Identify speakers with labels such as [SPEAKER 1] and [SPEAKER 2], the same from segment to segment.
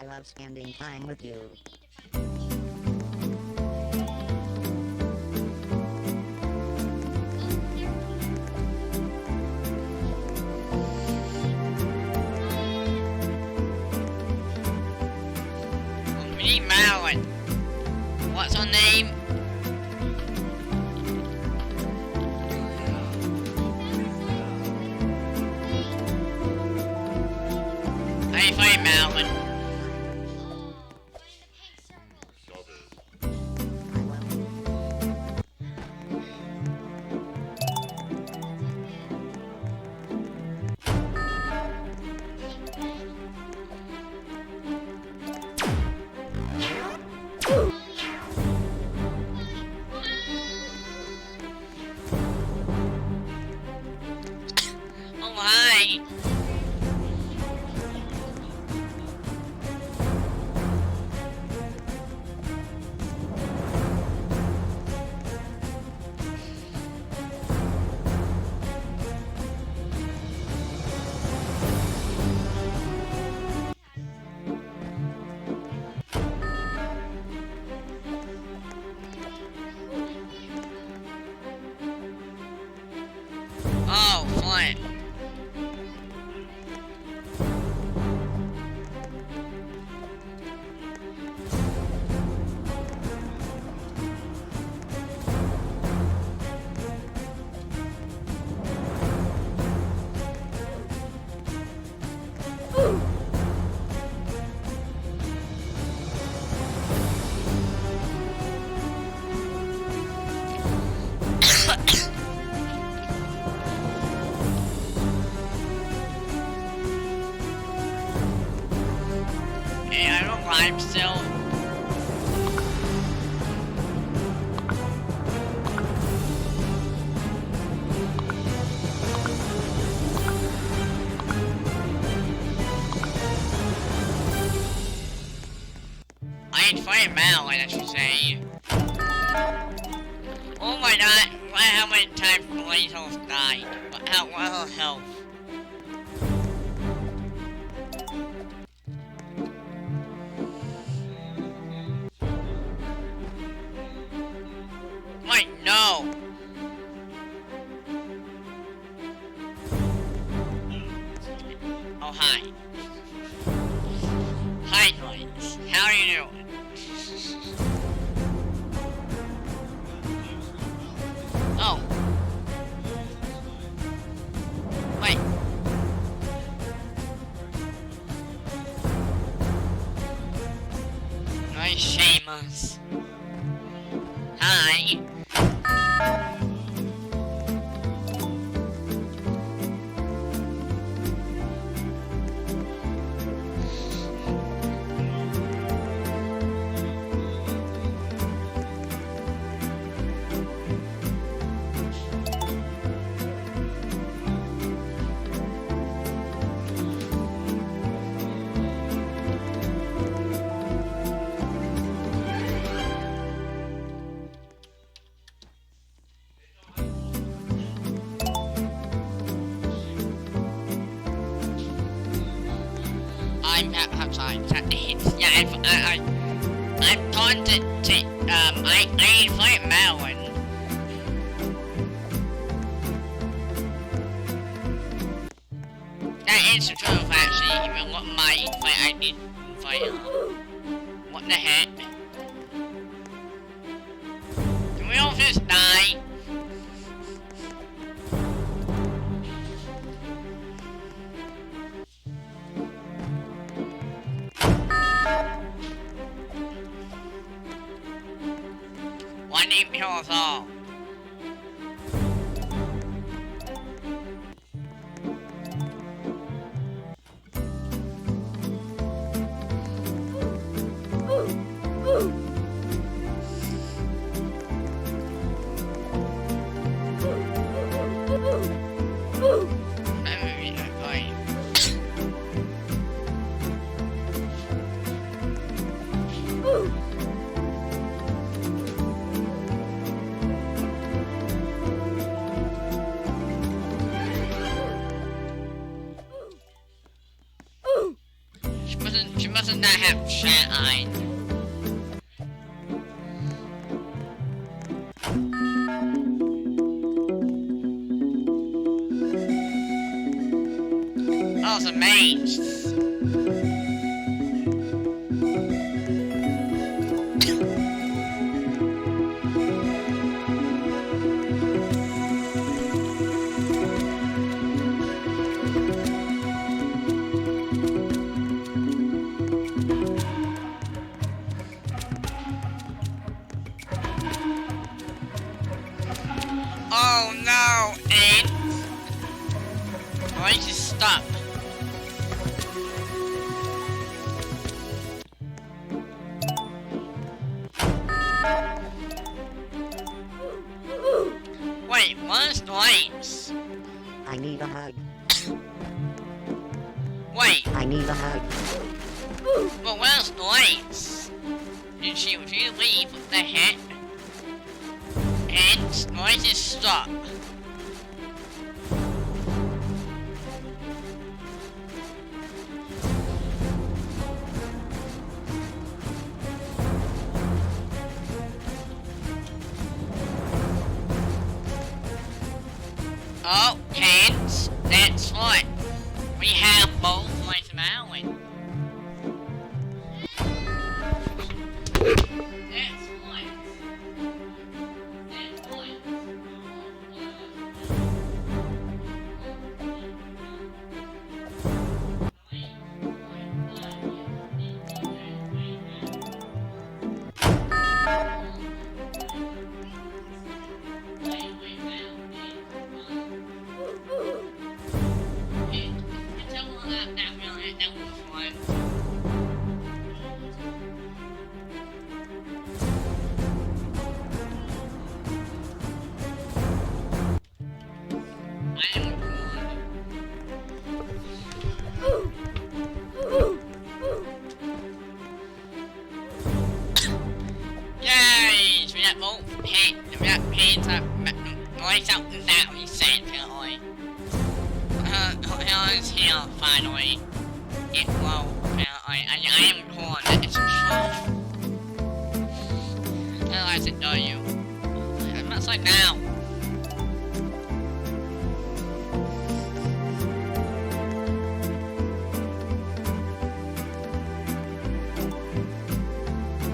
[SPEAKER 1] I love spending time with you.
[SPEAKER 2] We need Madeline. What's her name? How do you find Madeline? Oh, hi. Oh, fun. Hey, I don't climb still. I ain't fighting Madeline, I should say. Oh my god, how many times Blaze almost died? What her health? Wait, no! Oh, hi. Hi, Blaze. How are you doing? Oh. Wait. Nice Seamus. Hi. I'm outside. Yeah, I'm trying to I fight Madeline. That is the truth, actually. Even what my fight I did fight her. What the heck? Can we all just die? Why didn't kill us all? She mustn't not have chat eye. I was amazed. Oh no, and why did you stop? Wait, what's noise?
[SPEAKER 1] I need a hug.
[SPEAKER 2] Wait,
[SPEAKER 1] I need a hug.
[SPEAKER 2] but where's noise? Did she leave? What the heck? And noise is stop. Oh, hands. That's what. We have both ways of Allen. That's what. That's what. Yay! We got both hands up. Noise out and down, he said, apparently. Hell is here, finally. It low, apparently. I am torn, that is true. Otherwise it know you. I'm not like now.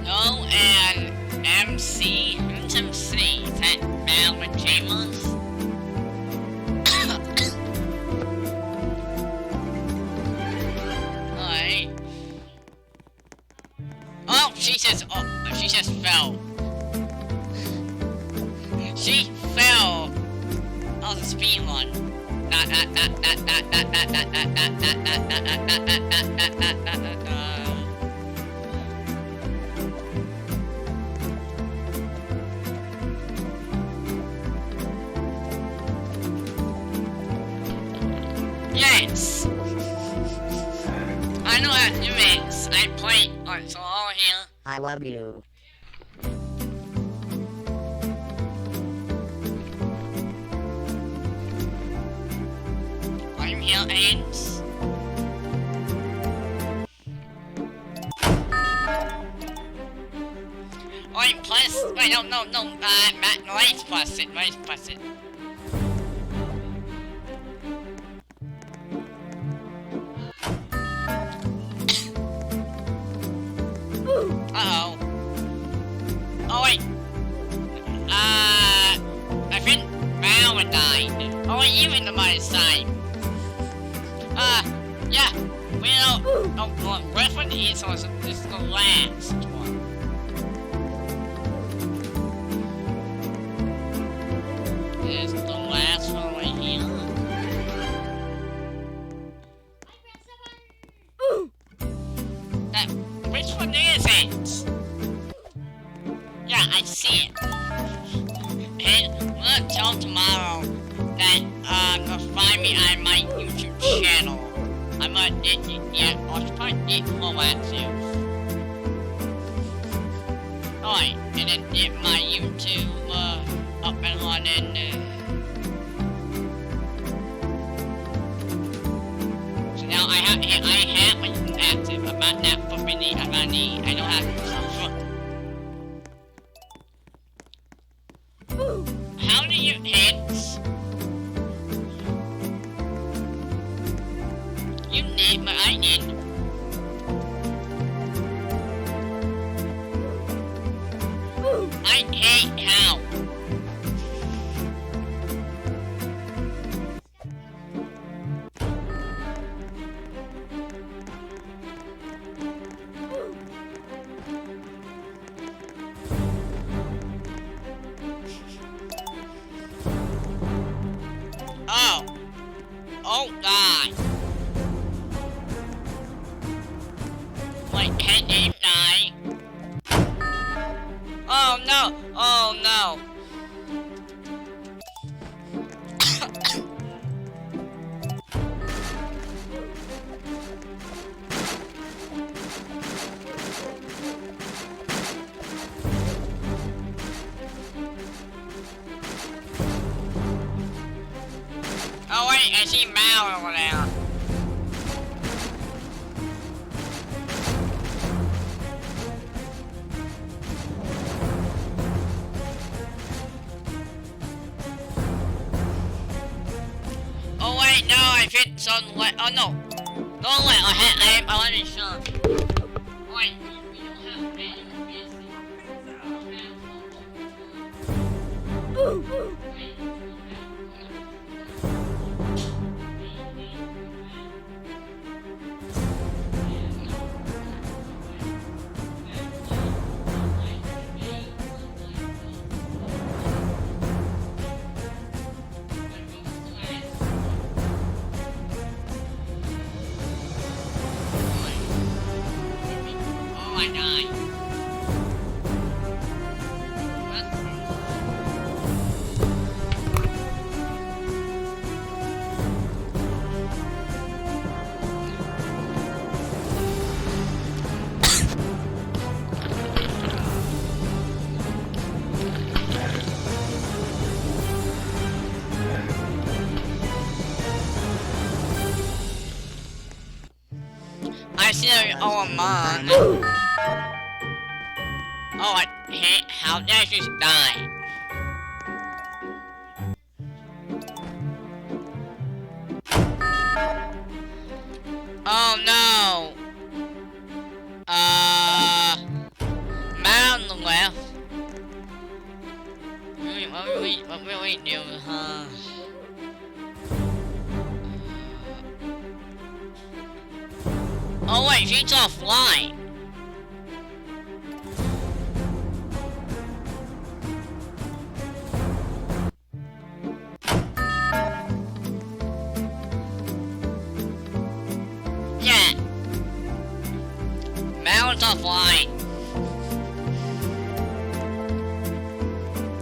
[SPEAKER 2] No, and MC, who's MC? Is that Mal James? Alright. Oh, she just fell. She fell. Oh, the speed one. Yes! I know how to do it. I play on so all here.
[SPEAKER 1] I love you.
[SPEAKER 2] I'm here, Ains. Wait, plus, wait, no, noise plus it, noise plus it. Uh-oh. Oh, wait. I think Mal died. Oh, wait, you in the my side. Yeah. We don't, well, Griffin is the last one. It's the last one right here. Which one is it? Yeah, I see it. And we'll tell tomorrow that to find me on my YouTube channel. I'm gonna I'll probably for that too. Alright, and then get my YouTube up and running. So now I have it active. about that for me. I'm gonna need. I don't have some. How do you hit? You need, but I need. I hate how. Oh. Oh God. Wait, can you die? Oh no! Oh no! Oh wait, I see Mal over there. Oh wait, no, I fit some way. Oh no. No wait, I want to be sure. Wait, we don't have any Oh my God. I see a man. Oh, I hate how did I just die? Oh no! Man on the left. What will we do? Oh wait, she's offline. Yeah. Mal's offline.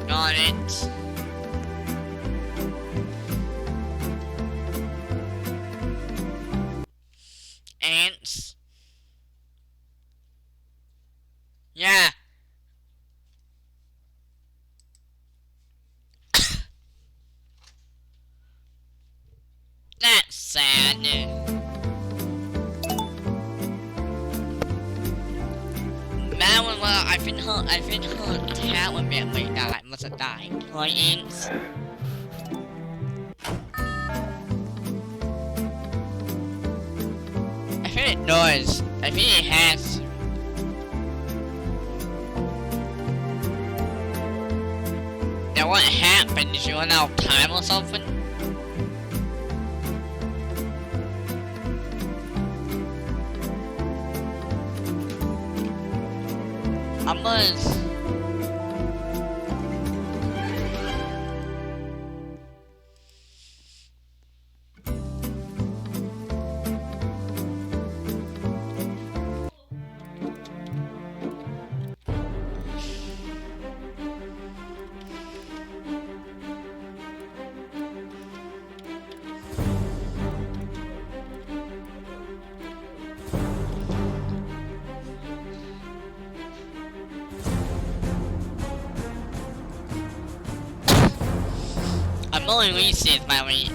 [SPEAKER 2] Got it. Ants. Yeah. That's sad. Well, I've been hurt terribly that I must have died. Right, ants? I think it does. I think it has. Now what happened? Did you run out of time or something? I must. I'm only reset my way.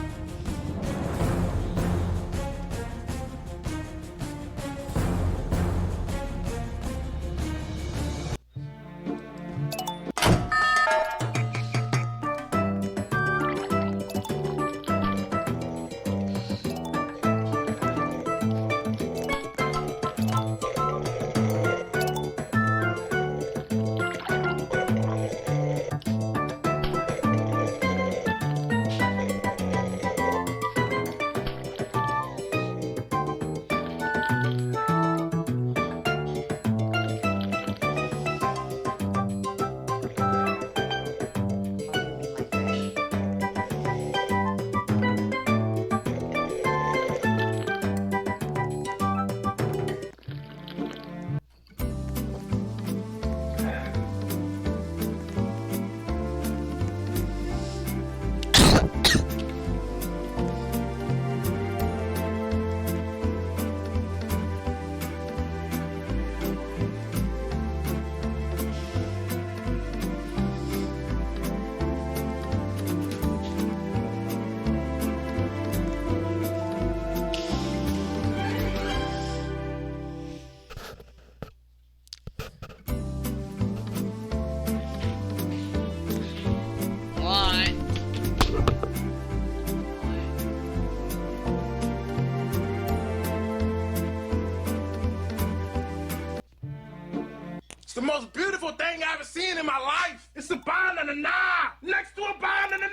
[SPEAKER 3] the most beautiful thing I've ever seen in my life. It's a banana next to a banana.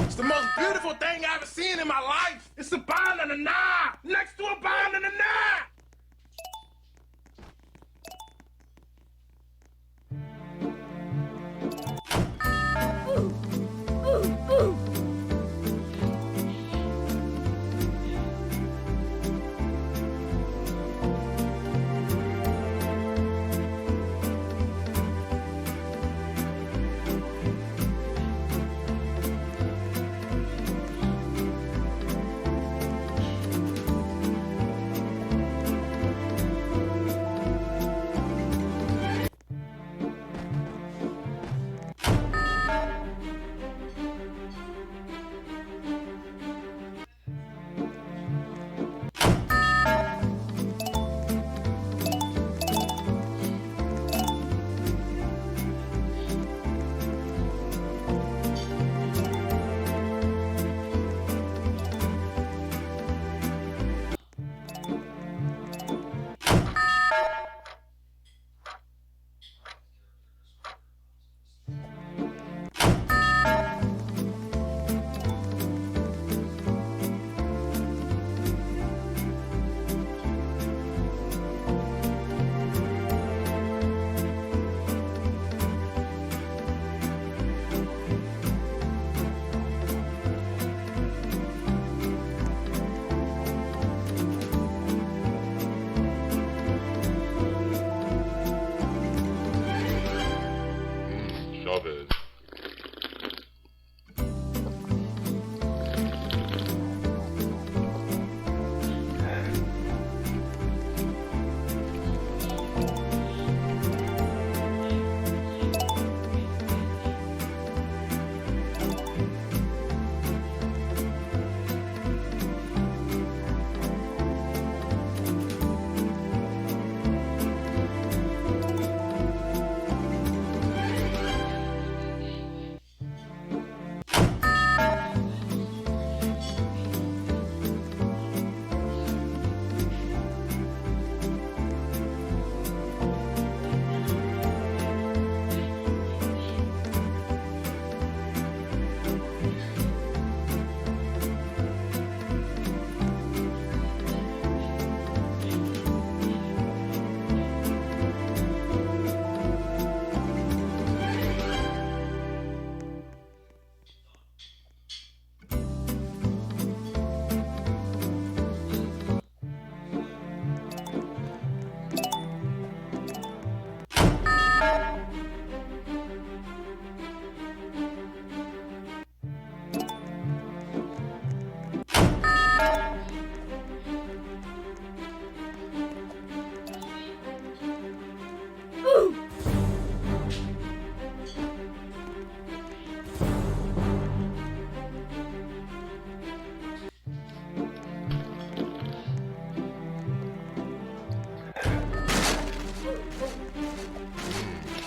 [SPEAKER 3] It's the most beautiful thing I've ever seen in my life. It's a banana next to a banana.
[SPEAKER 4] Chavez.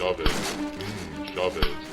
[SPEAKER 4] Chavez. Chavez.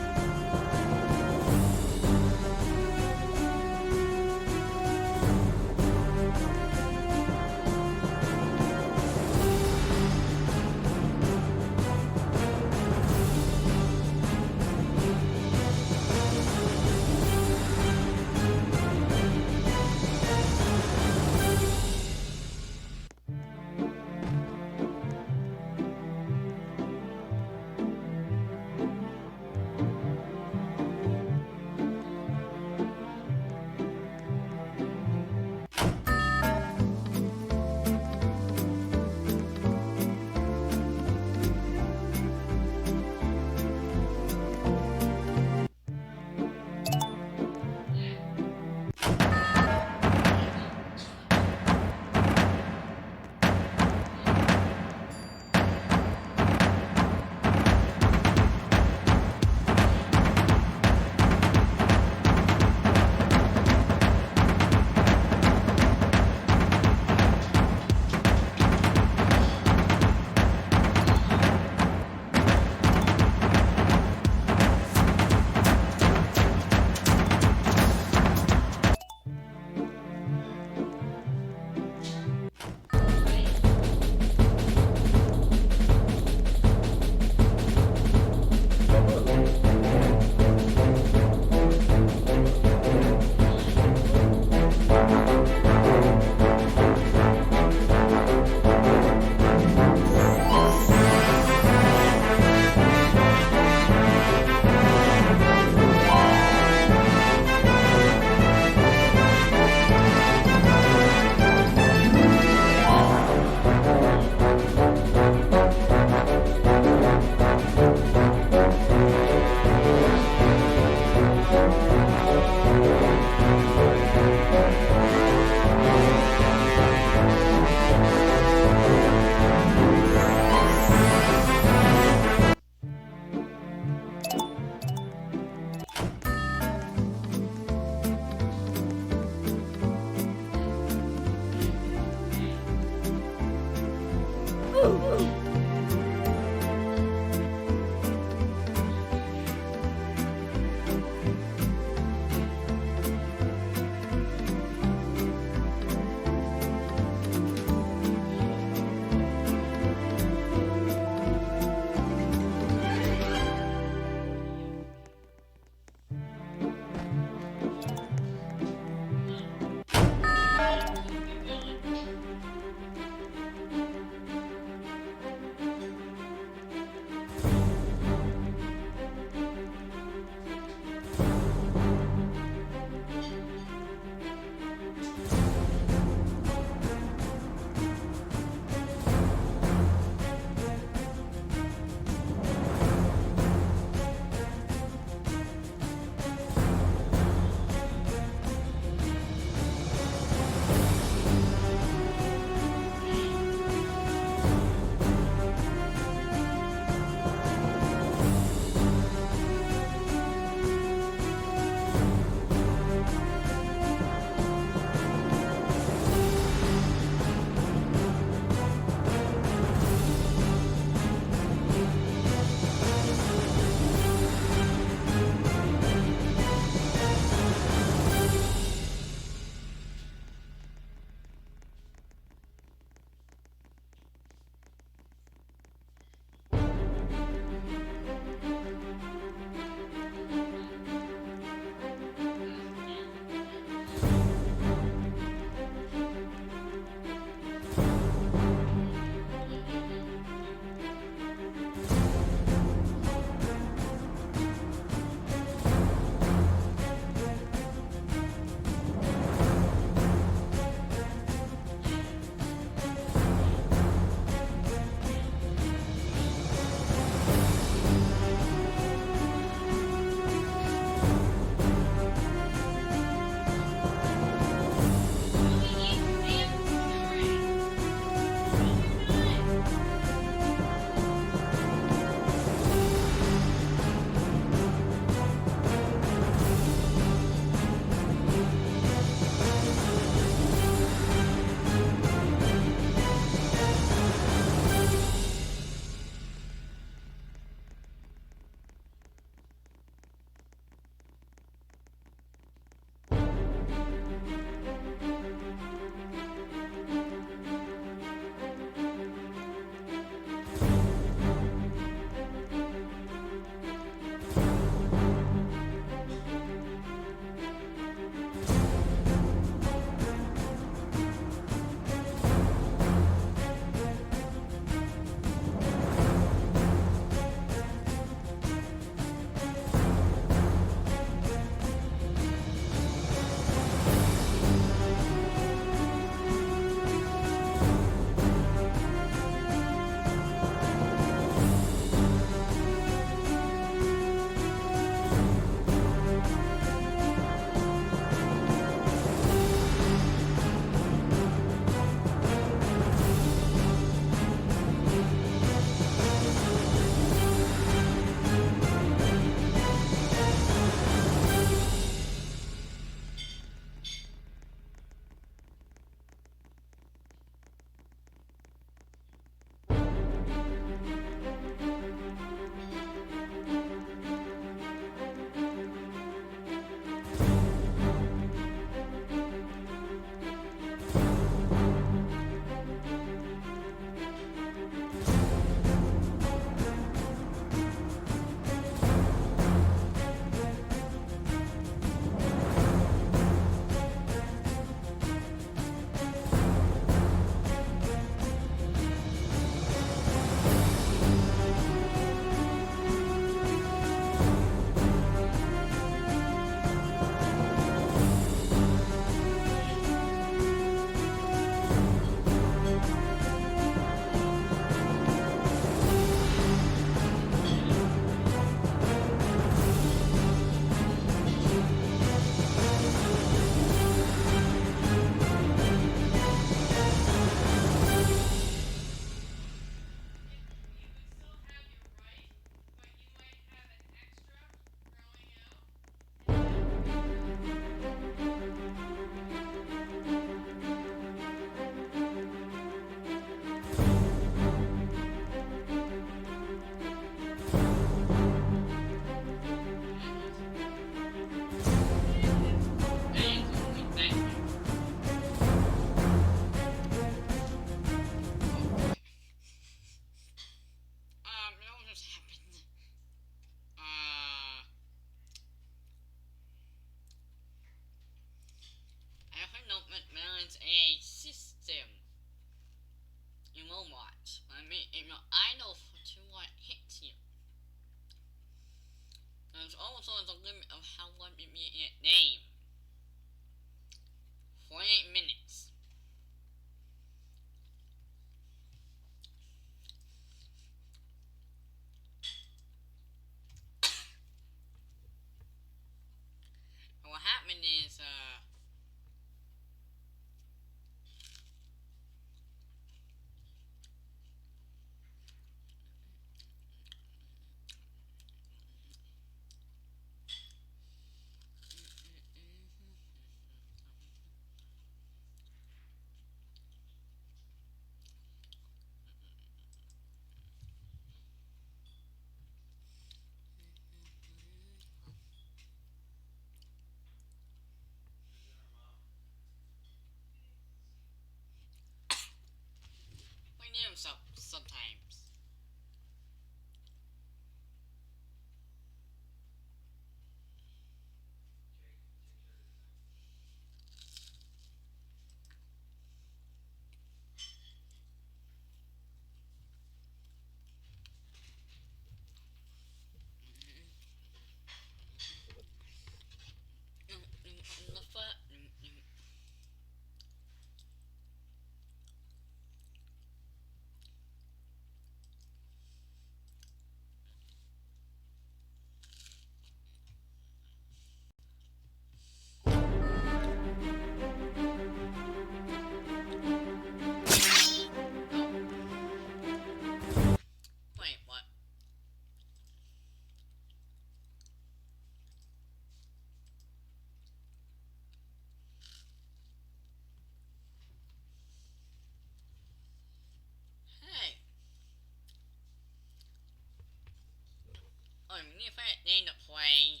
[SPEAKER 2] need a favorite name to play.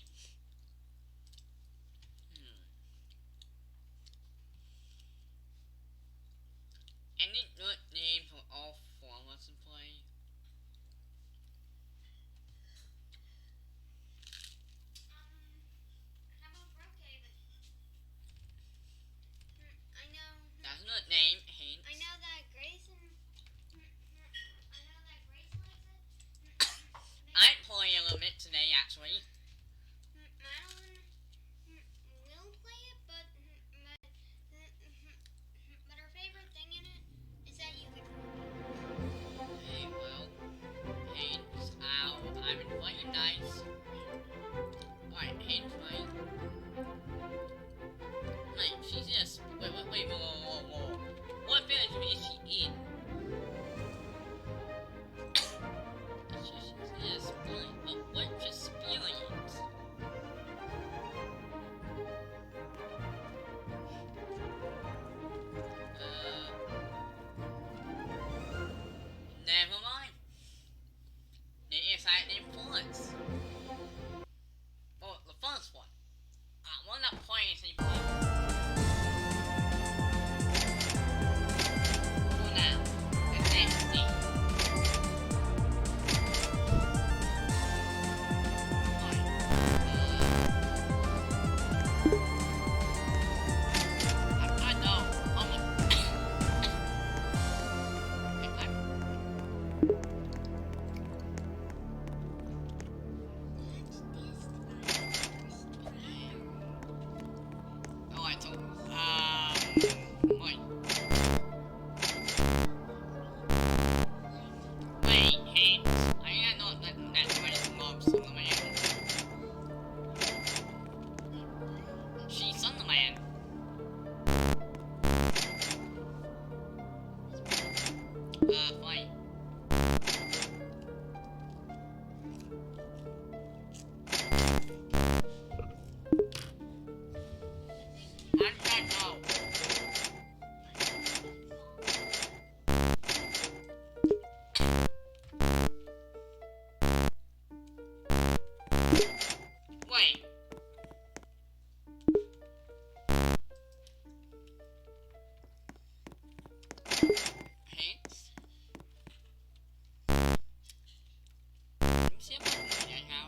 [SPEAKER 2] Any good name for all four of us to play?
[SPEAKER 5] How about Brookhaven? I know.
[SPEAKER 2] That's a good name, Hank.
[SPEAKER 5] I know that Grayson. I know that Grace likes it.
[SPEAKER 2] I'm playing a little bit today, actually.
[SPEAKER 5] Madeline will play it, but her favorite thing in it is that you can.
[SPEAKER 2] Hey, well, Haynes, I'm inviting nice. Alright, Haynes, right? Wait, she's just. Wait, whoa. What village is she in? She's just spilling. But what just spilling? Never mind. The exciting influence. Oh, the first one. We're not playing anymore. For now, the next thing. Alright. I know. Alright, so, wait. Wait, Haynes. I know that my mom's son of man. She's son of man. Fine. I don't know. Wait. Hanks? Let me see if I can get it now.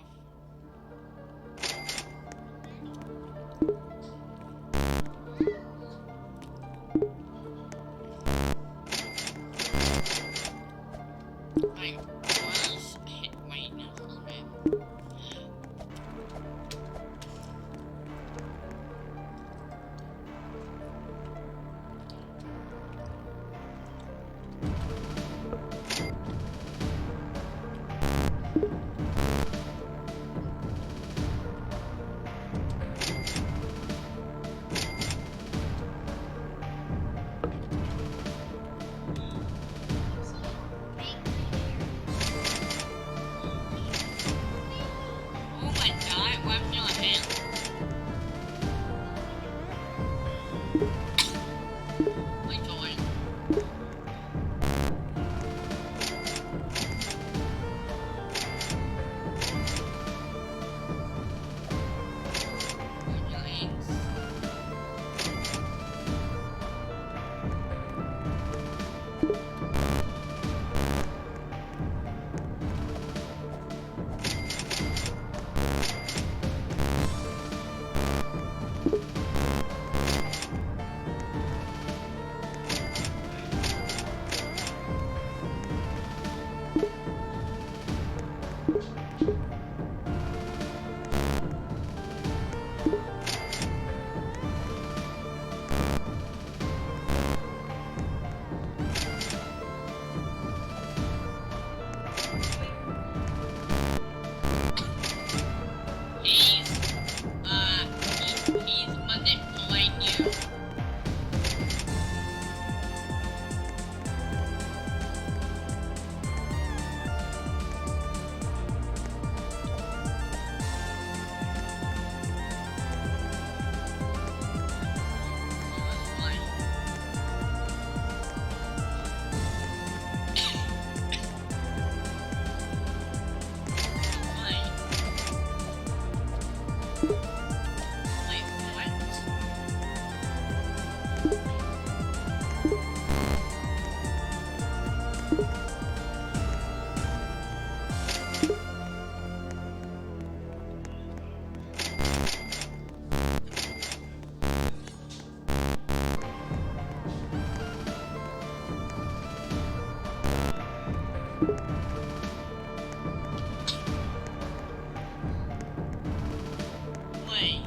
[SPEAKER 2] away.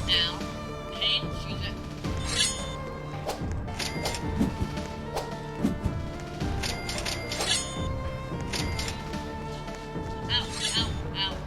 [SPEAKER 2] Now, hey, she's a... Ow, ow, ow.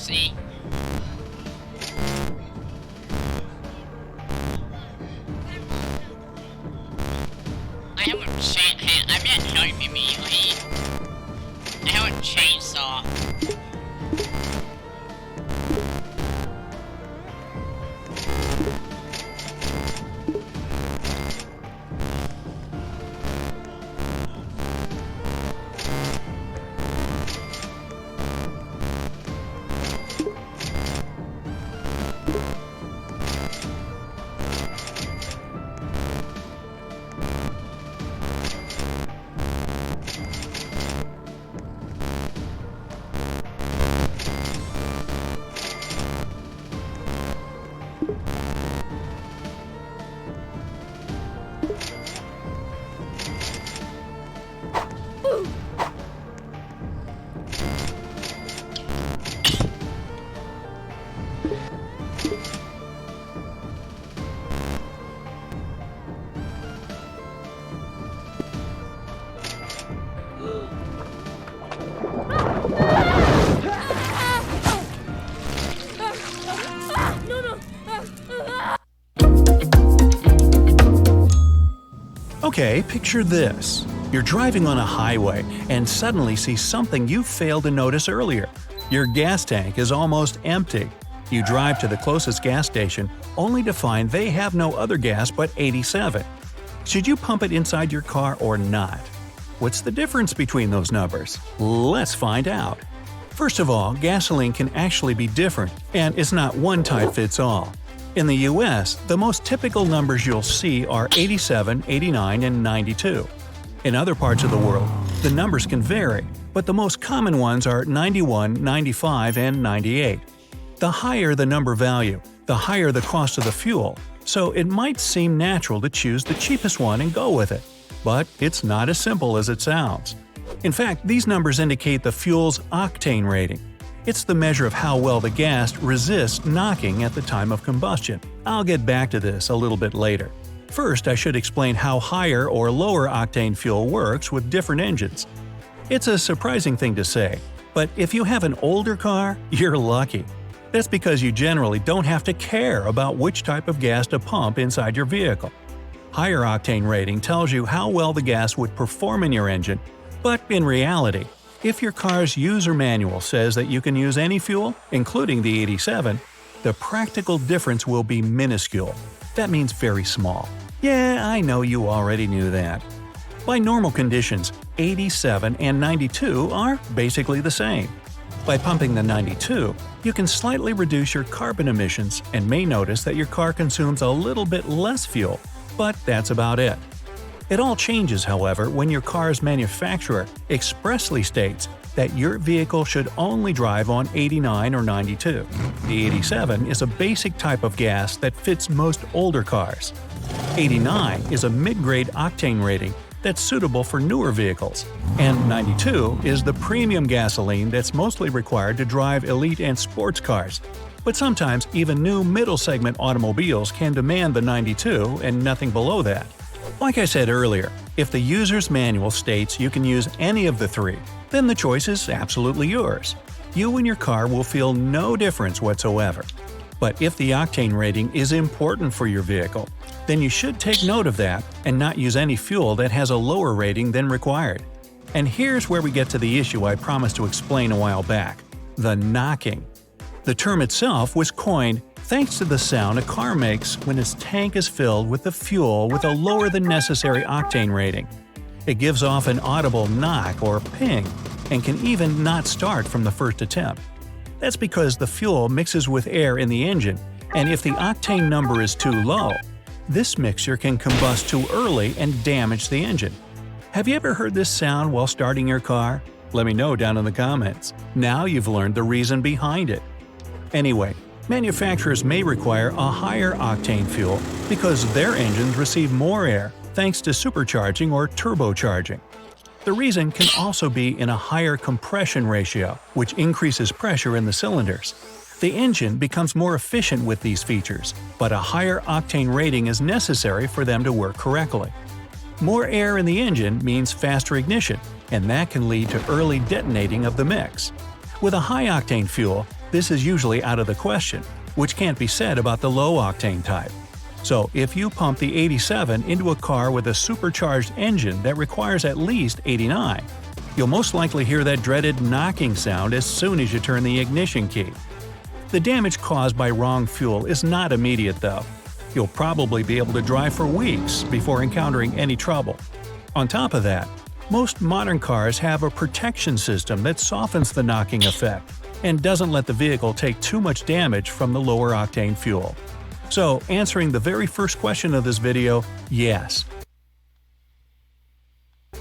[SPEAKER 2] See? I have a I bet help me immediately. I have a chainsaw.
[SPEAKER 6] Okay, picture this. You're driving on a highway and suddenly see something you failed to notice earlier. Your gas tank is almost empty. You drive to the closest gas station only to find they have no other gas but 87. Should you pump it inside your car or not? What's the difference between those numbers? Let's find out. First of all, gasoline can actually be different, and it's not one type fits all. In the US, the most typical numbers you'll see are 87, 89, and 92. In other parts of the world, the numbers can vary, but the most common ones are 91, 95, and 98. The higher the number value, the higher the cost of the fuel, so it might seem natural to choose the cheapest one and go with it. But it's not as simple as it sounds. In fact, these numbers indicate the fuel's octane rating. It's the measure of how well the gas resists knocking at the time of combustion. I'll get back to this a little bit later. First, I should explain how higher or lower octane fuel works with different engines. It's a surprising thing to say, but if you have an older car, you're lucky. That's because you generally don't have to care about which type of gas to pump inside your vehicle. Higher octane rating tells you how well the gas would perform in your engine, but in reality, if your car's user manual says that you can use any fuel, including the 87, the practical difference will be minuscule. That means very small. Yeah, I know you already knew that. By normal conditions, 87 and 92 are basically the same. By pumping the 92, you can slightly reduce your carbon emissions and may notice that your car consumes a little bit less fuel, but that's about it. It all changes, however, when your car's manufacturer expressly states that your vehicle should only drive on 89 or 92. The 87 is a basic type of gas that fits most older cars. 89 is a mid-grade octane rating that's suitable for newer vehicles, and 92 is the premium gasoline that's mostly required to drive elite and sports cars. But sometimes even new middle-segment automobiles can demand the 92 and nothing below that. Like I said earlier, if the user's manual states you can use any of the three, then the choice is absolutely yours. You and your car will feel no difference whatsoever. But if the octane rating is important for your vehicle, then you should take note of that and not use any fuel that has a lower rating than required. And here's where we get to the issue I promised to explain a while back – the knocking. The term itself was coined thanks to the sound a car makes when its tank is filled with the fuel with a lower than necessary octane rating. It gives off an audible knock or ping and can even not start from the first attempt. That's because the fuel mixes with air in the engine, and if the octane number is too low, this mixture can combust too early and damage the engine. Have you ever heard this sound while starting your car? Let me know down in the comments. Now you've learned the reason behind it. Anyway, manufacturers may require a higher octane fuel because their engines receive more air thanks to supercharging or turbocharging. The reason can also be in a higher compression ratio, which increases pressure in the cylinders. The engine becomes more efficient with these features, but a higher octane rating is necessary for them to work correctly. More air in the engine means faster ignition, and that can lead to early detonating of the mix. With a high-octane fuel, this is usually out of the question, which can't be said about the low-octane type. So if you pump the 87 into a car with a supercharged engine that requires at least 89, you'll most likely hear that dreaded knocking sound as soon as you turn the ignition key. The damage caused by wrong fuel is not immediate though. You'll probably be able to drive for weeks before encountering any trouble. On top of that, most modern cars have a protection system that softens the knocking effect and doesn't let the vehicle take too much damage from the lower octane fuel. So, answering the very first question of this video, yes.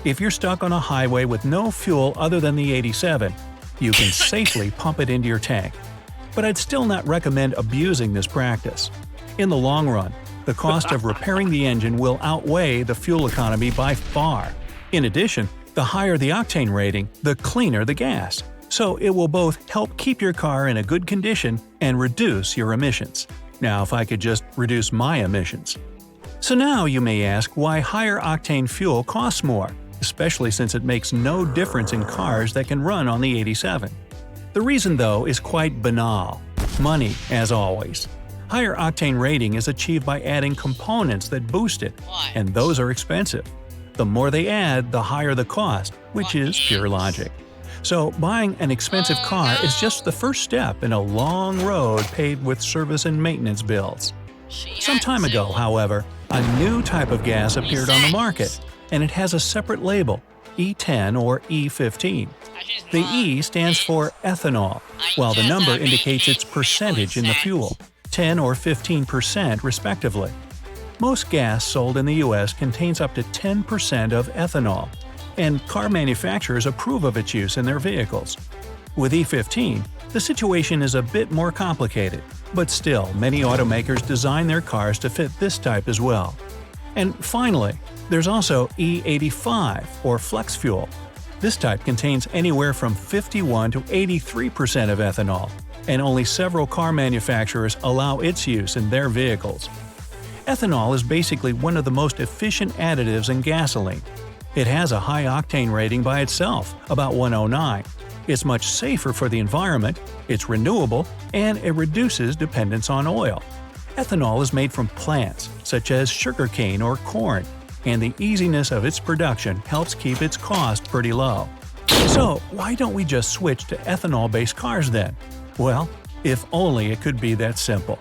[SPEAKER 6] If you're stuck on a highway with no fuel other than the 87, you can safely pump it into your tank. But I'd still not recommend abusing this practice. In the long run, the cost of repairing the engine will outweigh the fuel economy by far. In addition, the higher the octane rating, the cleaner the gas. So it will both help keep your car in a good condition and reduce your emissions. Now, if I could just reduce my emissions. So now you may ask why higher octane fuel costs more, especially since it makes no difference in cars that can run on the 87. The reason, though, is quite banal. Money, as always. Higher octane rating is achieved by adding components that boost it, and those are expensive. The more they add, the higher the cost, which is pure logic. So buying an expensive car is just the first step in a long road paved with service and maintenance bills. Some time ago, however, a new type of gas appeared on the market, and it has a separate label, E10 or E15. The E stands for ethanol, while the number indicates its percentage in the fuel, 10 or 15% respectively. Most gas sold in the US contains up to 10% of ethanol, and car manufacturers approve of its use in their vehicles. With E15, The situation is a bit more complicated, but still, many automakers design their cars to fit this type as well. And finally, there's also E85 or flex fuel. This type contains anywhere from 51 to 83% of ethanol, and only several car manufacturers allow its use in their vehicles. Ethanol is basically one of the most efficient additives in gasoline. It has a high octane rating by itself, about 109. It's much safer for the environment, it's renewable, and it reduces dependence on oil. Ethanol is made from plants, such as sugarcane or corn, and the easiness of its production helps keep its cost pretty low. So, why don't we just switch to ethanol-based cars then? Well, if only it could be that simple.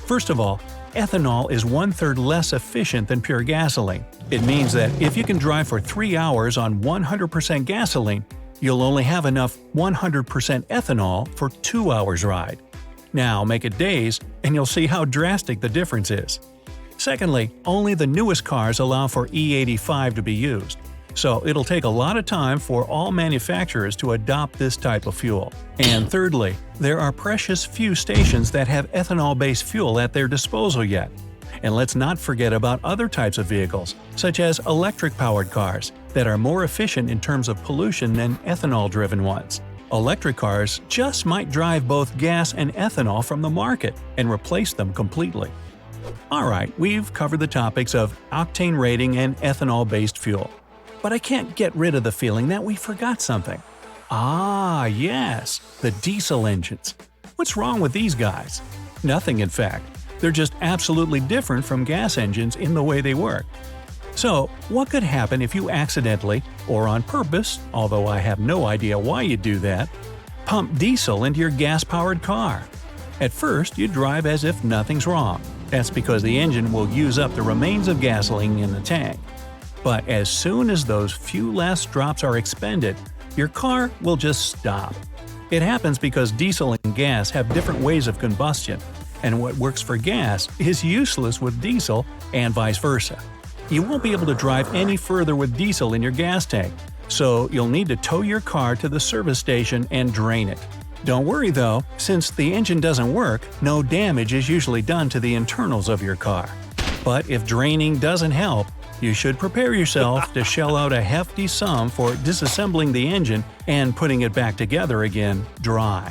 [SPEAKER 6] First of all, ethanol is 1/3 less efficient than pure gasoline. It means that if you can drive for 3 hours on 100% gasoline, you'll only have enough 100% ethanol for 2 hours ride. Now make it days, and you'll see how drastic the difference is. Secondly, only the newest cars allow for E85 to be used, so it'll take a lot of time for all manufacturers to adopt this type of fuel. And thirdly, there are precious few stations that have ethanol-based fuel at their disposal yet. And let's not forget about other types of vehicles, such as electric-powered cars, that are more efficient in terms of pollution than ethanol-driven ones. Electric cars just might drive both gas and ethanol from the market and replace them completely. Alright, we've covered the topics of octane rating and ethanol-based fuel. But I can't get rid of the feeling that we forgot something. Ah, yes, the diesel engines. What's wrong with these guys? Nothing, in fact. They're just absolutely different from gas engines in the way they work. So, what could happen if you accidentally, or on purpose, although I have no idea why you'd do that, pump diesel into your gas-powered car? At first, you drive as if nothing's wrong. That's because the engine will use up the remains of gasoline in the tank. But as soon as those few last drops are expended, your car will just stop. It happens because diesel and gas have different ways of combustion, and what works for gas is useless with diesel and vice versa. You won't be able to drive any further with diesel in your gas tank, so you'll need to tow your car to the service station and drain it. Don't worry though, since the engine doesn't work, no damage is usually done to the internals of your car. But if draining doesn't help, you should prepare yourself to shell out a hefty sum for disassembling the engine and putting it back together again dry.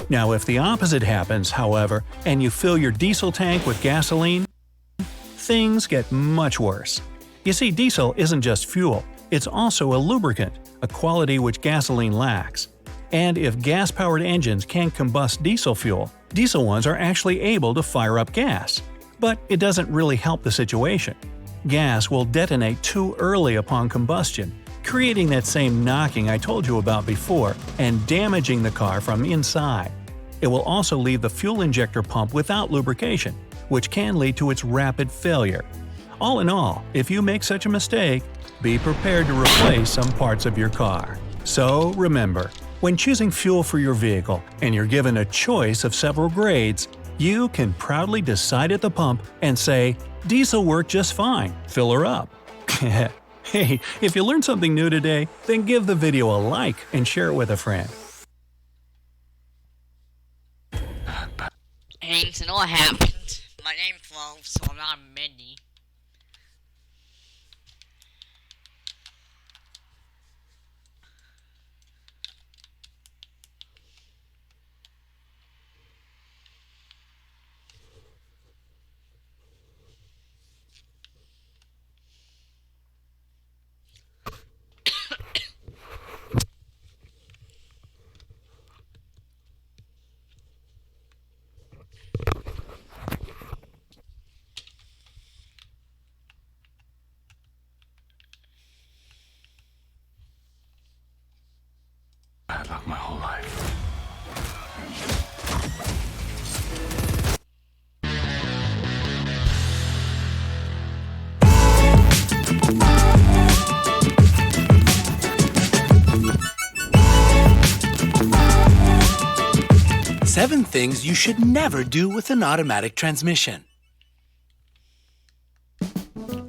[SPEAKER 6] Now if the opposite happens, however, and you fill your diesel tank with gasoline, things get much worse. You see, diesel isn't just fuel, it's also a lubricant, a quality which gasoline lacks. And if gas-powered engines can't combust diesel fuel, diesel ones are actually able to fire up gas. But it doesn't really help the situation. Gas will detonate too early upon combustion, creating that same knocking I told you about before and damaging the car from inside. It will also leave the fuel injector pump without lubrication, which can lead to its rapid failure. All in all, if you make such a mistake, be prepared to replace some parts of your car. So remember, when choosing fuel for your vehicle and you're given a choice of several grades, you can proudly decide at the pump and say, "Diesel worked just fine, fill her up." Hey, if you learned something new today, then give the video a like and share it with a friend.
[SPEAKER 2] Thanks, and what happened? My name's Flo, so I'm not Mindy.
[SPEAKER 3] Bad luck my whole life.
[SPEAKER 7] 7 things you should never do with an automatic transmission.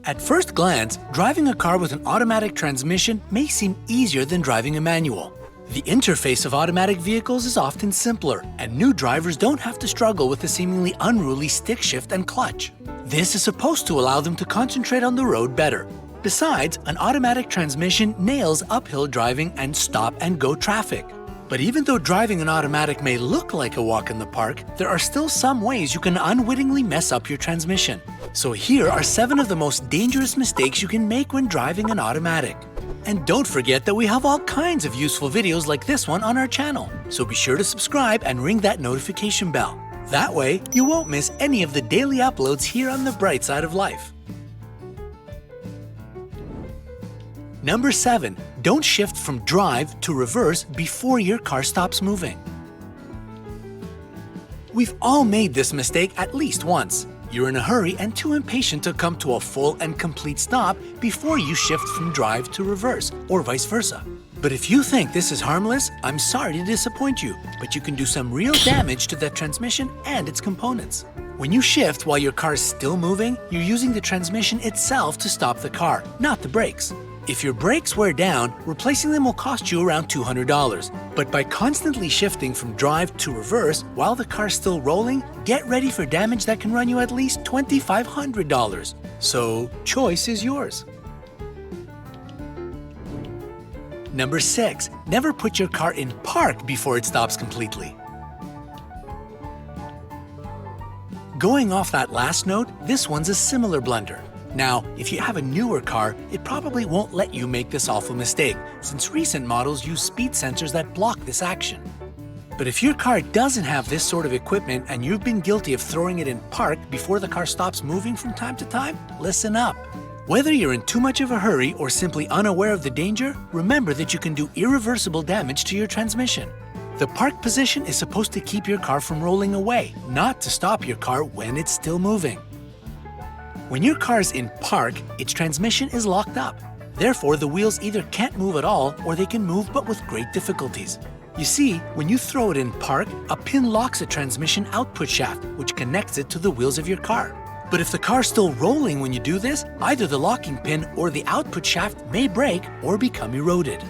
[SPEAKER 7] At first glance, driving a car with an automatic transmission may seem easier than driving a manual. The interface of automatic vehicles is often simpler, and new drivers don't have to struggle with the seemingly unruly stick shift and clutch. This is supposed to allow them to concentrate on the road better. Besides, an automatic transmission nails uphill driving and stop-and-go traffic. But even though driving an automatic may look like a walk in the park, there are still some ways you can unwittingly mess up your transmission. So here are 7 of the most dangerous mistakes you can make when driving an automatic. And don't forget that we have all kinds of useful videos like this one on our channel. So be sure to subscribe and ring that notification bell. That way, you won't miss any of the daily uploads here on the bright side of life. Number 7. Don't shift from drive to reverse before your car stops moving. We've all made this mistake at least once. You're in a hurry and too impatient to come to a full and complete stop before you shift from drive to reverse, or vice versa. But if you think this is harmless, I'm sorry to disappoint you, but you can do some real damage to that transmission and its components. When you shift while your car is still moving, you're using the transmission itself to stop the car, not the brakes. If your brakes wear down, replacing them will cost you around $200. But by constantly shifting from drive to reverse while the car's still rolling, get ready for damage that can run you at least $2,500. So, choice is yours. Number 6. Never put your car in park before it stops completely. Going off that last note, this one's a similar blunder. Now, if you have a newer car, it probably won't let you make this awful mistake, since recent models use speed sensors that block this action. But if your car doesn't have this sort of equipment and you've been guilty of throwing it in park before the car stops moving from time to time, listen up. Whether you're in too much of a hurry or simply unaware of the danger, remember that you can do irreversible damage to your transmission. The park position is supposed to keep your car from rolling away, not to stop your car when it's still moving. When your car is in park, its transmission is locked up. Therefore, the wheels either can't move at all or they can move but with great difficulties. You see, when you throw it in park, a pin locks a transmission output shaft, which connects it to the wheels of your car. But if the car's still rolling when you do this, either the locking pin or the output shaft may break or become eroded.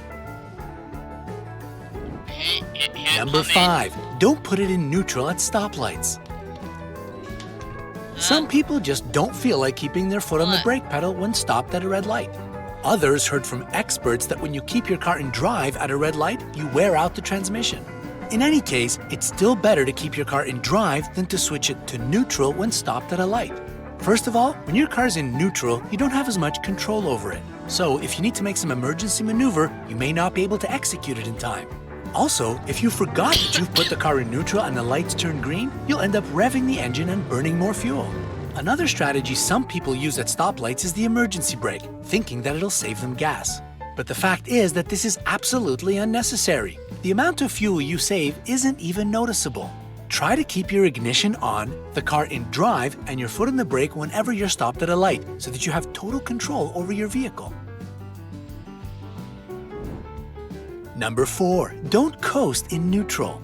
[SPEAKER 7] Number 5. Don't put it in neutral at stoplights. Some people just don't feel like keeping their foot on the brake pedal when stopped at a red light. Others heard from experts that when you keep your car in drive at a red light, you wear out the transmission. In any case, it's still better to keep your car in drive than to switch it to neutral when stopped at a light. First of all, when your car's in neutral, you don't have as much control over it. So if you need to make some emergency maneuver, you may not be able to execute it in time. Also, if you forgot that you've put the car in neutral and the lights turn green, you'll end up revving the engine and burning more fuel. Another strategy some people use at stoplights is the emergency brake, thinking that it'll save them gas. But the fact is that this is absolutely unnecessary. The amount of fuel you save isn't even noticeable. Try to keep your ignition on, the car in drive, and your foot on the brake whenever you're stopped at a light, so that you have total control over your vehicle. Number 4. Don't coast in neutral.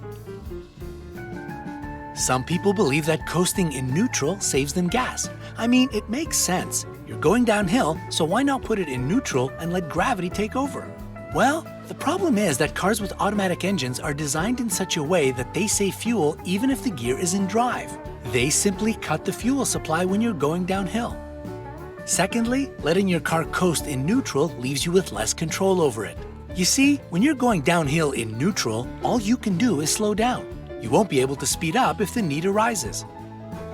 [SPEAKER 7] Some people believe that coasting in neutral saves them gas. I mean, it makes sense. You're going downhill, so why not put it in neutral and let gravity take over? Well, the problem is that cars with automatic engines are designed in such a way that they save fuel even if the gear is in drive. They simply cut the fuel supply when you're going downhill. Secondly, letting your car coast in neutral leaves you with less control over it. You see, when you're going downhill in neutral, all you can do is slow down. You won't be able to speed up if the need arises.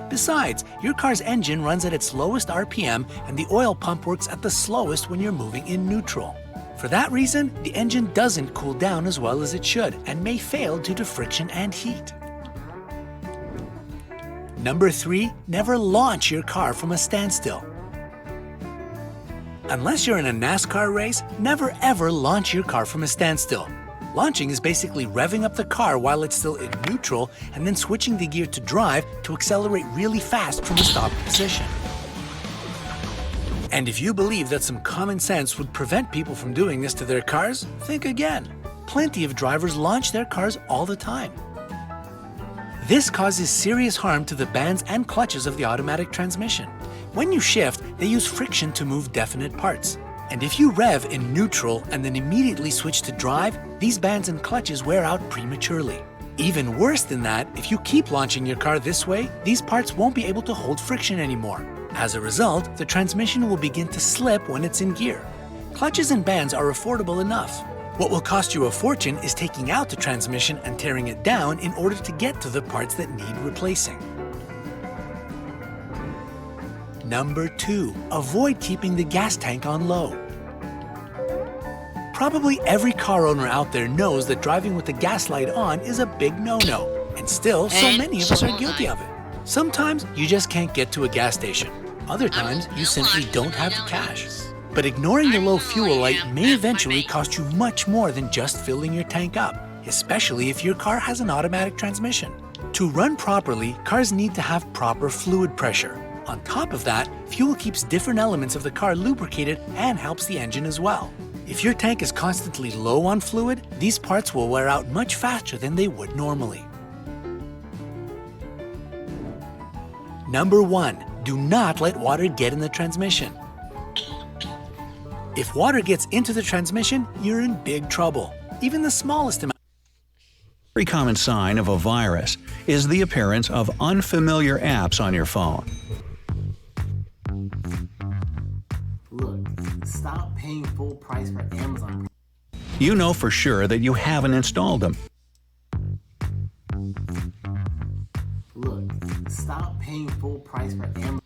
[SPEAKER 7] Besides, your car's engine runs at its lowest RPM and the oil pump works at the slowest when you're moving in neutral. For that reason, the engine doesn't cool down as well as it should and may fail due to friction and heat. Number 3, never launch your car from a standstill. Unless you're in a NASCAR race, never ever launch your car from a standstill. Launching is basically revving up the car while it's still in neutral and then switching the gear to drive to accelerate really fast from a stopped position. And if you believe that some common sense would prevent people from doing this to their cars, think again. Plenty of drivers launch their cars all the time. This causes serious harm to the bands and clutches of the automatic transmission. When you shift, they use friction to move definite parts. And if you rev in neutral and then immediately switch to drive, these bands and clutches wear out prematurely. Even worse than that, if you keep launching your car this way, these parts won't be able to hold friction anymore. As a result, the transmission will begin to slip when it's in gear. Clutches and bands are affordable enough. What will cost you a fortune is taking out the transmission and tearing it down in order to get to the parts that need replacing. Number 2. Avoid keeping the gas tank on low. Probably every car owner out there knows that driving with the gas light on is a big no-no, and still so many of us are guilty of it. Sometimes you just can't get to a gas station. Other times you simply don't have the cash. But ignoring the low fuel light may eventually cost you much more than just filling your tank up, especially if your car has an automatic transmission. To run properly, cars need to have proper fluid pressure. On top of that, fuel keeps different elements of the car lubricated and helps the engine as well. If your tank is constantly low on fluid, these parts will wear out much faster than they would normally. Number 1. Do not let water get in the transmission. If water gets into the transmission, you're in big trouble. Even the smallest amount.
[SPEAKER 6] A very common sign of a virus is the appearance of unfamiliar apps on your phone.
[SPEAKER 8] Look, stop paying full price for Amazon.
[SPEAKER 6] You know for sure that you haven't installed them.
[SPEAKER 8] Look, stop paying full price for Amazon.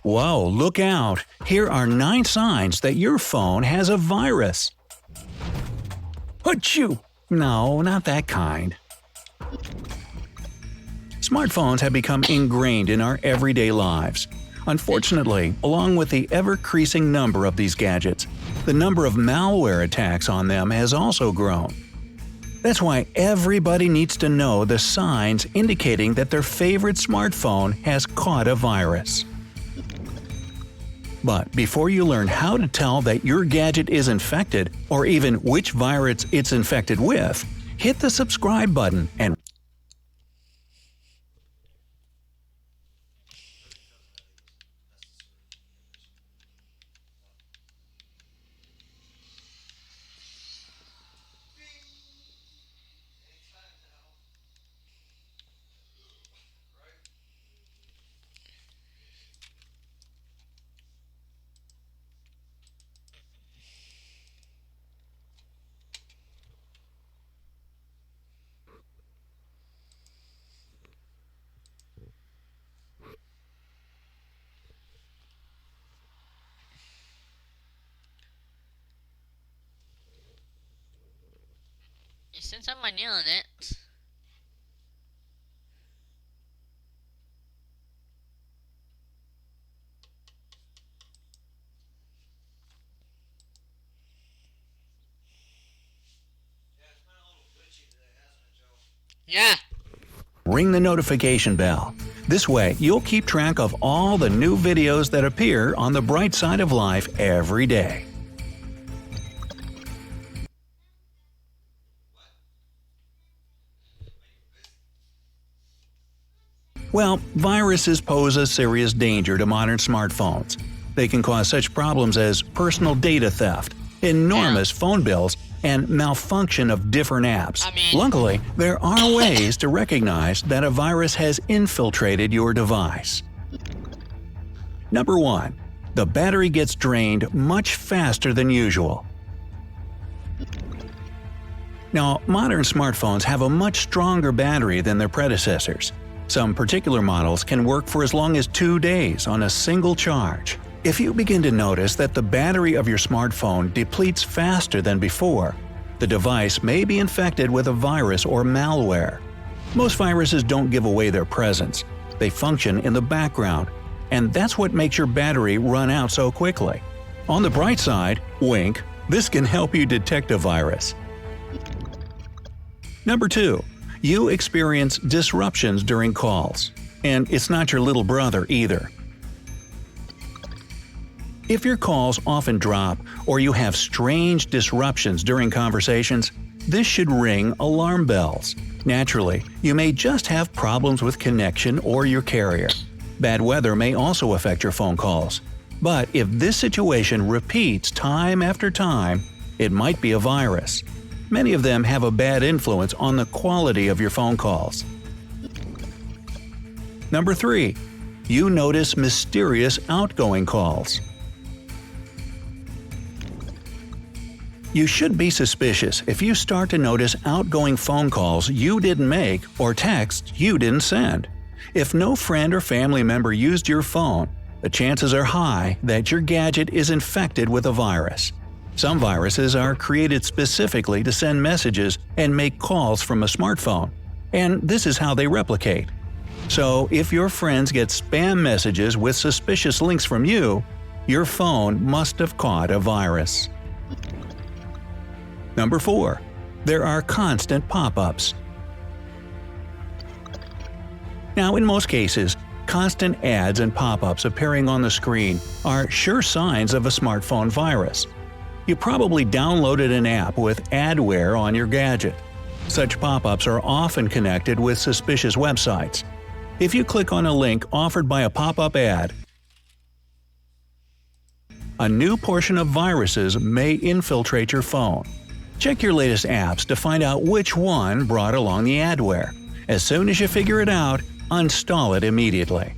[SPEAKER 6] Whoa, look out! Here are 9 signs that your phone has a virus. Achoo! No, not that kind. Smartphones have become ingrained in our everyday lives. Unfortunately, along with the ever-increasing number of these gadgets, the number of malware attacks on them has also grown. That's why everybody needs to know the signs indicating that their favorite smartphone has caught a virus. But before you learn how to tell that your gadget is infected, or even which virus it's infected with, hit the subscribe button and
[SPEAKER 2] Since I'm nailing it. Yeah.
[SPEAKER 6] ring the notification bell. This way, you'll keep track of all the new videos that appear on the bright side of life every day. Well, viruses pose a serious danger to modern smartphones. They can cause such problems as personal data theft, enormous phone bills, and malfunction of different apps. Luckily, there are ways to recognize that a virus has infiltrated your device. Number 1. The battery gets drained much faster than usual. Now, modern smartphones have a much stronger battery than their predecessors. Some particular models can work for as long as 2 days on a single charge. If you begin to notice that the battery of your smartphone depletes faster than before, the device may be infected with a virus or malware. Most viruses don't give away their presence. They function in the background, and that's what makes your battery run out so quickly. On the bright side, wink, this can help you detect a virus. Number 2. You experience disruptions during calls. And it's not your little brother either. If your calls often drop or you have strange disruptions during conversations, This should ring alarm bells. Naturally, you may just have problems with connection or your carrier. Bad weather may also affect your phone calls. But if this situation repeats time after time, it might be a virus. Many of them have a bad influence on the quality of your phone calls. Number 3. You notice mysterious outgoing calls. You should be suspicious if you start to notice outgoing phone calls you didn't make or texts you didn't send. If no friend or family member used your phone, the chances are high that your gadget is infected with a virus. Some viruses are created specifically to send messages and make calls from a smartphone, and this is how they replicate. So if your friends get spam messages with suspicious links from you, your phone must have caught a virus. Number 4. There are constant pop-ups. Now, in most cases, constant ads and pop-ups appearing on the screen are sure signs of a smartphone virus. You probably downloaded an app with adware on your gadget. Such pop-ups are often connected with suspicious websites. If you click on a link offered by a pop-up ad, a new portion of viruses may infiltrate your phone. Check your latest apps to find out which one brought along the adware. As soon as you figure it out, uninstall it immediately.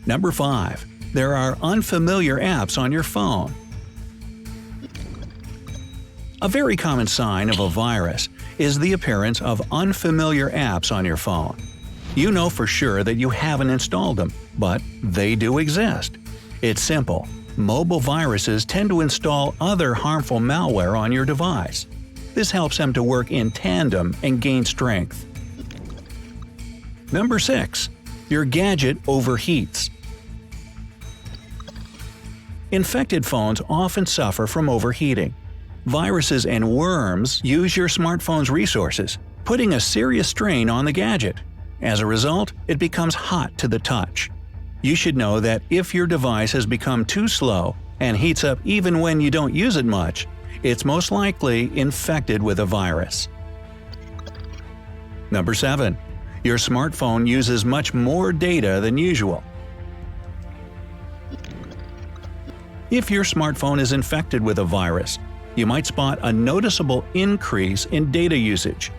[SPEAKER 6] Number 5. There are unfamiliar apps on your phone. A very common sign of a virus is the appearance of unfamiliar apps on your phone. You know for sure that you haven't installed them, but they do exist. It's simple. Mobile viruses tend to install other harmful malware on your device. This helps them to work in tandem and gain strength. Number 6. Your gadget overheats. Infected phones often suffer from overheating. Viruses and worms use your smartphone's resources, putting a serious strain on the gadget. As a result, it becomes hot to the touch. You should know that if your device has become too slow and heats up even when you don't use it much, it's most likely infected with a virus. Number 7. Your smartphone uses much more data than usual. If your smartphone is infected with a virus, you might spot a noticeable increase in data usage.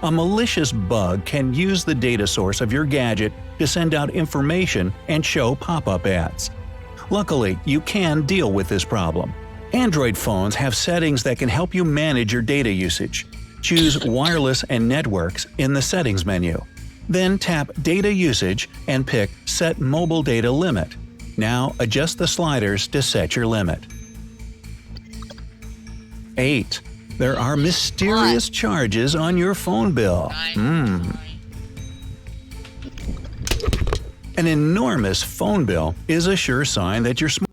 [SPEAKER 6] A malicious bug can use the data source of your gadget to send out information and show pop-up ads. Luckily, you can deal with this problem. Android phones have settings that can help you manage your data usage. Choose Wireless and Networks in the Settings menu. Then tap Data Usage and pick Set Mobile Data Limit. Now adjust the sliders to set your limit. 8. There are mysterious charges on your phone bill. An enormous phone bill is a sure sign that your smartphone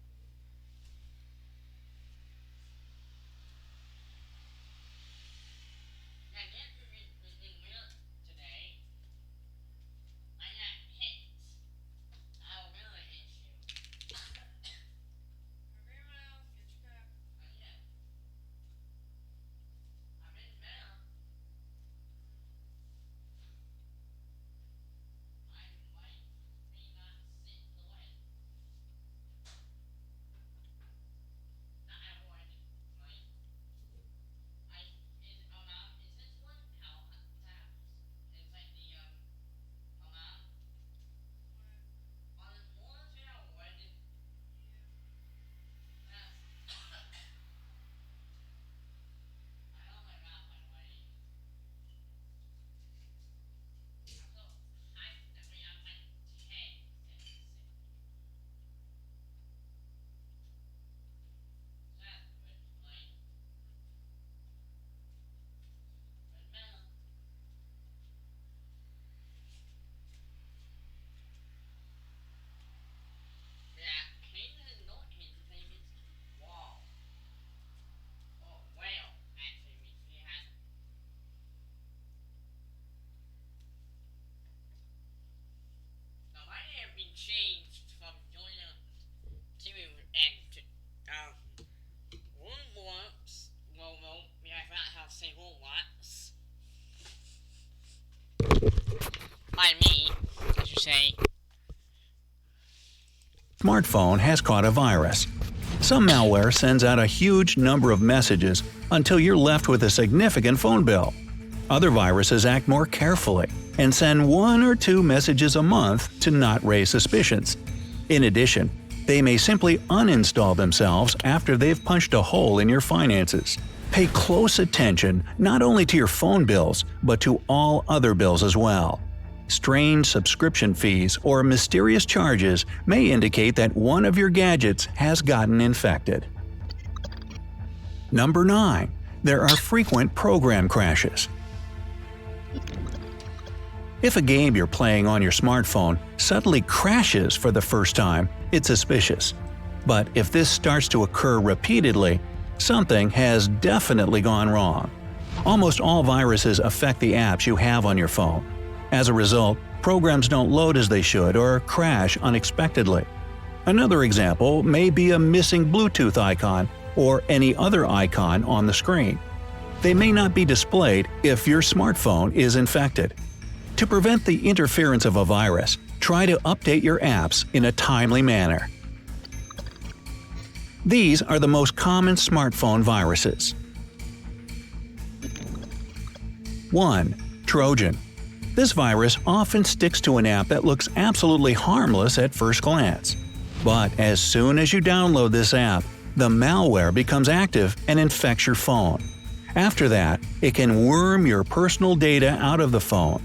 [SPEAKER 2] say rolbox. By me, as you say.
[SPEAKER 6] Smartphone has caught a virus. Some malware sends out a huge number of messages until you're left with a significant phone bill. Other viruses act more carefully and send 1 or 2 messages a month to not raise suspicions. In addition, they may simply uninstall themselves after they've punched a hole in your finances. Pay close attention not only to your phone bills, but to all other bills as well. Strange subscription fees or mysterious charges may indicate that one of your gadgets has gotten infected. Number 9. There are frequent program crashes. If a game you're playing on your smartphone suddenly crashes for the first time, it's suspicious. But if this starts to occur repeatedly, something has definitely gone wrong. Almost all viruses affect the apps you have on your phone. As a result, programs don't load as they should or crash unexpectedly. Another example may be a missing Bluetooth icon or any other icon on the screen. They may not be displayed if your smartphone is infected. To prevent the interference of a virus, try to update your apps in a timely manner. These are the most common smartphone viruses. 1. Trojan. This virus often sticks to an app that looks absolutely harmless at first glance. But as soon as you download this app, the malware becomes active and infects your phone. After that, it can worm your personal data out of the phone.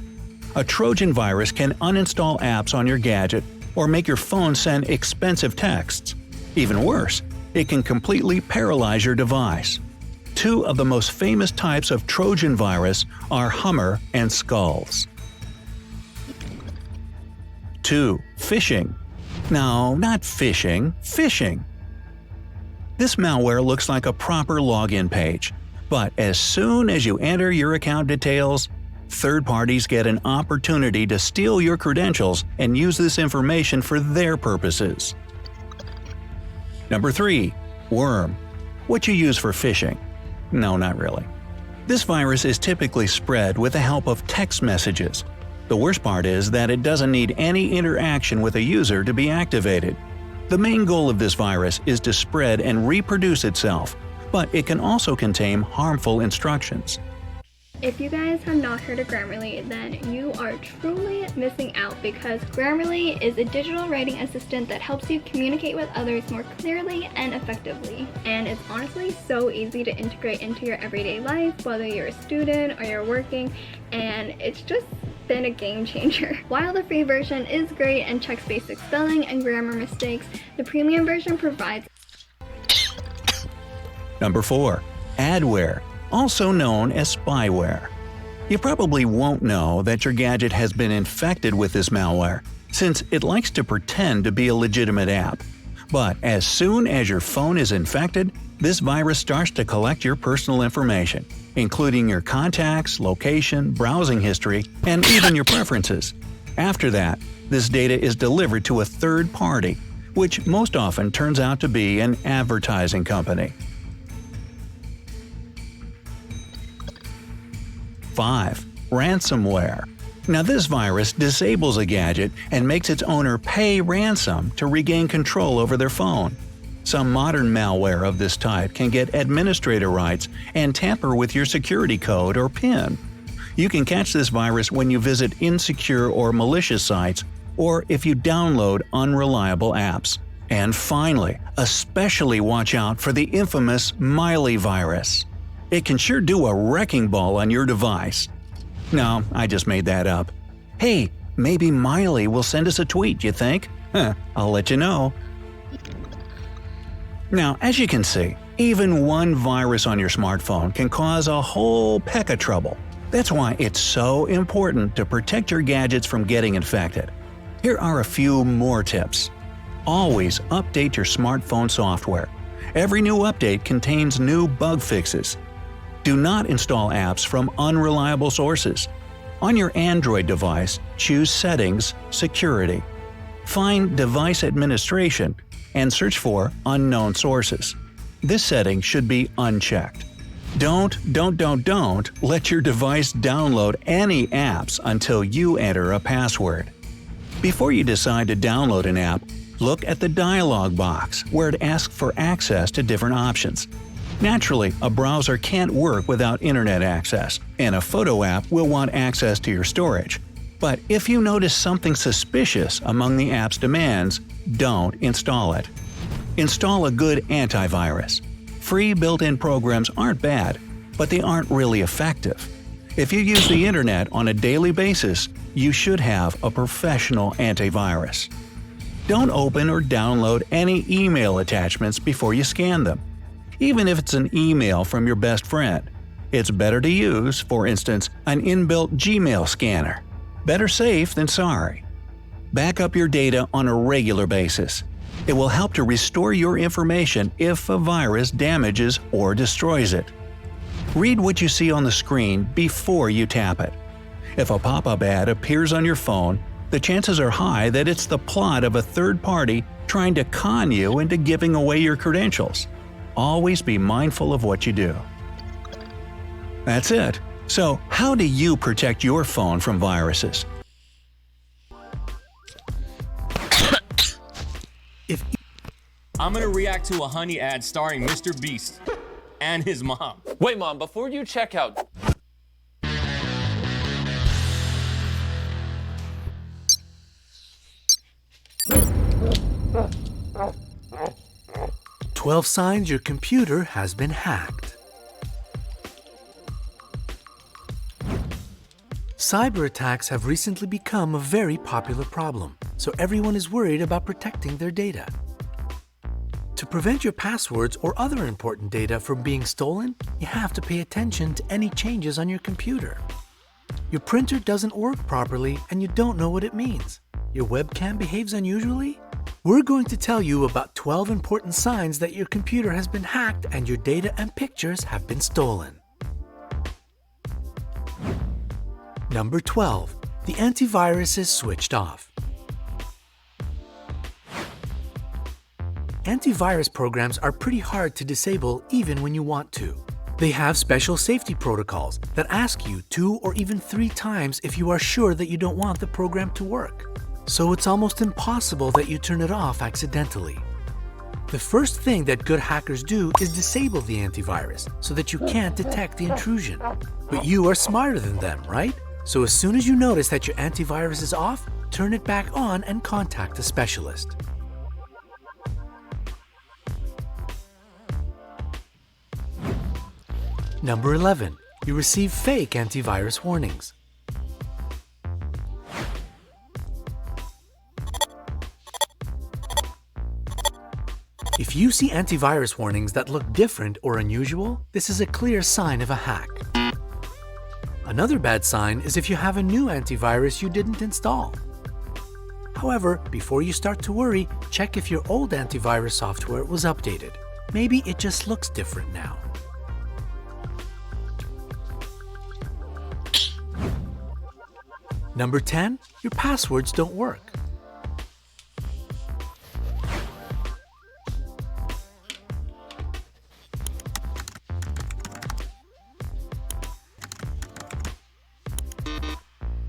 [SPEAKER 6] A Trojan virus can uninstall apps on your gadget or make your phone send expensive texts. Even worse, it can completely paralyze your device. 2 of the most famous types of Trojan virus are Hummer and Skulls. 2. Phishing. No, not phishing, phishing. This malware looks like a proper login page, but as soon as you enter your account details, third parties get an opportunity to steal your credentials and use this information for their purposes. Number 3. Worm. What you use for phishing? No, not really. This virus is typically spread with the help of text messages. The worst part is that it doesn't need any interaction with a user to be activated. The main goal of this virus is to spread and reproduce itself, but it can also contain harmful instructions.
[SPEAKER 9] If you guys have not heard of Grammarly, then you are truly missing out, because Grammarly is a digital writing assistant that helps you communicate with others more clearly and effectively. And it's honestly so easy to integrate into your everyday life, whether you're a student or you're working, and it's just been a game changer. While the free version is great and checks basic spelling and grammar mistakes, the premium version provides.
[SPEAKER 6] Number 4. Adware, also known as spyware. You probably won't know that your gadget has been infected with this malware, since it likes to pretend to be a legitimate app. But as soon as your phone is infected, this virus starts to collect your personal information, including your contacts, location, browsing history, and even your preferences. After that, this data is delivered to a third party, which most often turns out to be an advertising company. 5. Ransomware. Now this virus disables a gadget and makes its owner pay ransom to regain control over their phone. Some modern malware of this type can get administrator rights and tamper with your security code or PIN. You can catch this virus when you visit insecure or malicious sites, or if you download unreliable apps. And finally, especially watch out for the infamous Miley virus. It can sure do a wrecking ball on your device. No, I just made that up. Hey, maybe Miley will send us a tweet, you think? I'll let you know. Now, as you can see, even one virus on your smartphone can cause a whole peck of trouble. That's why it's so important to protect your gadgets from getting infected. Here are a few more tips. Always update your smartphone software. Every new update contains new bug fixes. Do not install apps from unreliable sources. On your Android device, choose Settings, Security. Find Device Administration and search for Unknown Sources. This setting should be unchecked. Don't let your device download any apps until you enter a password. Before you decide to download an app, look at the dialog box where it asks for access to different options. Naturally, a browser can't work without internet access, and a photo app will want access to your storage. But if you notice something suspicious among the app's demands, don't install it. Install a good antivirus. Free built-in programs aren't bad, but they aren't really effective. If you use the internet on a daily basis, you should have a professional antivirus. Don't open or download any email attachments before you scan them. Even if it's an email from your best friend, it's better to use, for instance, an inbuilt Gmail scanner. Better safe than sorry. Back up your data on a regular basis. It will help to restore your information if a virus damages or destroys it. Read what you see on the screen before you tap it. If a pop-up ad appears on your phone, the chances are high that it's the plot of a third party trying to con you into giving away your credentials. Always be mindful of what you do. That's it. So, how do you protect your phone from viruses?
[SPEAKER 10] I'm gonna react to a honey ad starring Mr. Beast and his mom.
[SPEAKER 11] Wait, Mom, before you check out...
[SPEAKER 7] 12 signs your computer has been hacked. Cyber attacks have recently become a very popular problem, so everyone is worried about protecting their data. To prevent your passwords or other important data from being stolen, you have to pay attention to any changes on your computer. Your printer doesn't work properly and you don't know what it means. Your webcam behaves unusually? We're going to tell you about 12 important signs that your computer has been hacked and your data and pictures have been stolen. Number 12. The antivirus is switched off. Antivirus programs are pretty hard to disable even when you want to. They have special safety protocols that ask you 2 or even 3 times if you are sure that you don't want the program to work. So it's almost impossible that you turn it off accidentally. The first thing that good hackers do is disable the antivirus so that you can't detect the intrusion. But you are smarter than them, right? So as soon as you notice that your antivirus is off, turn it back on and contact a specialist. Number 11. You receive fake antivirus warnings. If you see antivirus warnings that look different or unusual, this is a clear sign of a hack. Another bad sign is if you have a new antivirus you didn't install. However, before you start to worry, check if your old antivirus software was updated. Maybe it just looks different now. Number 10. Your passwords don't work.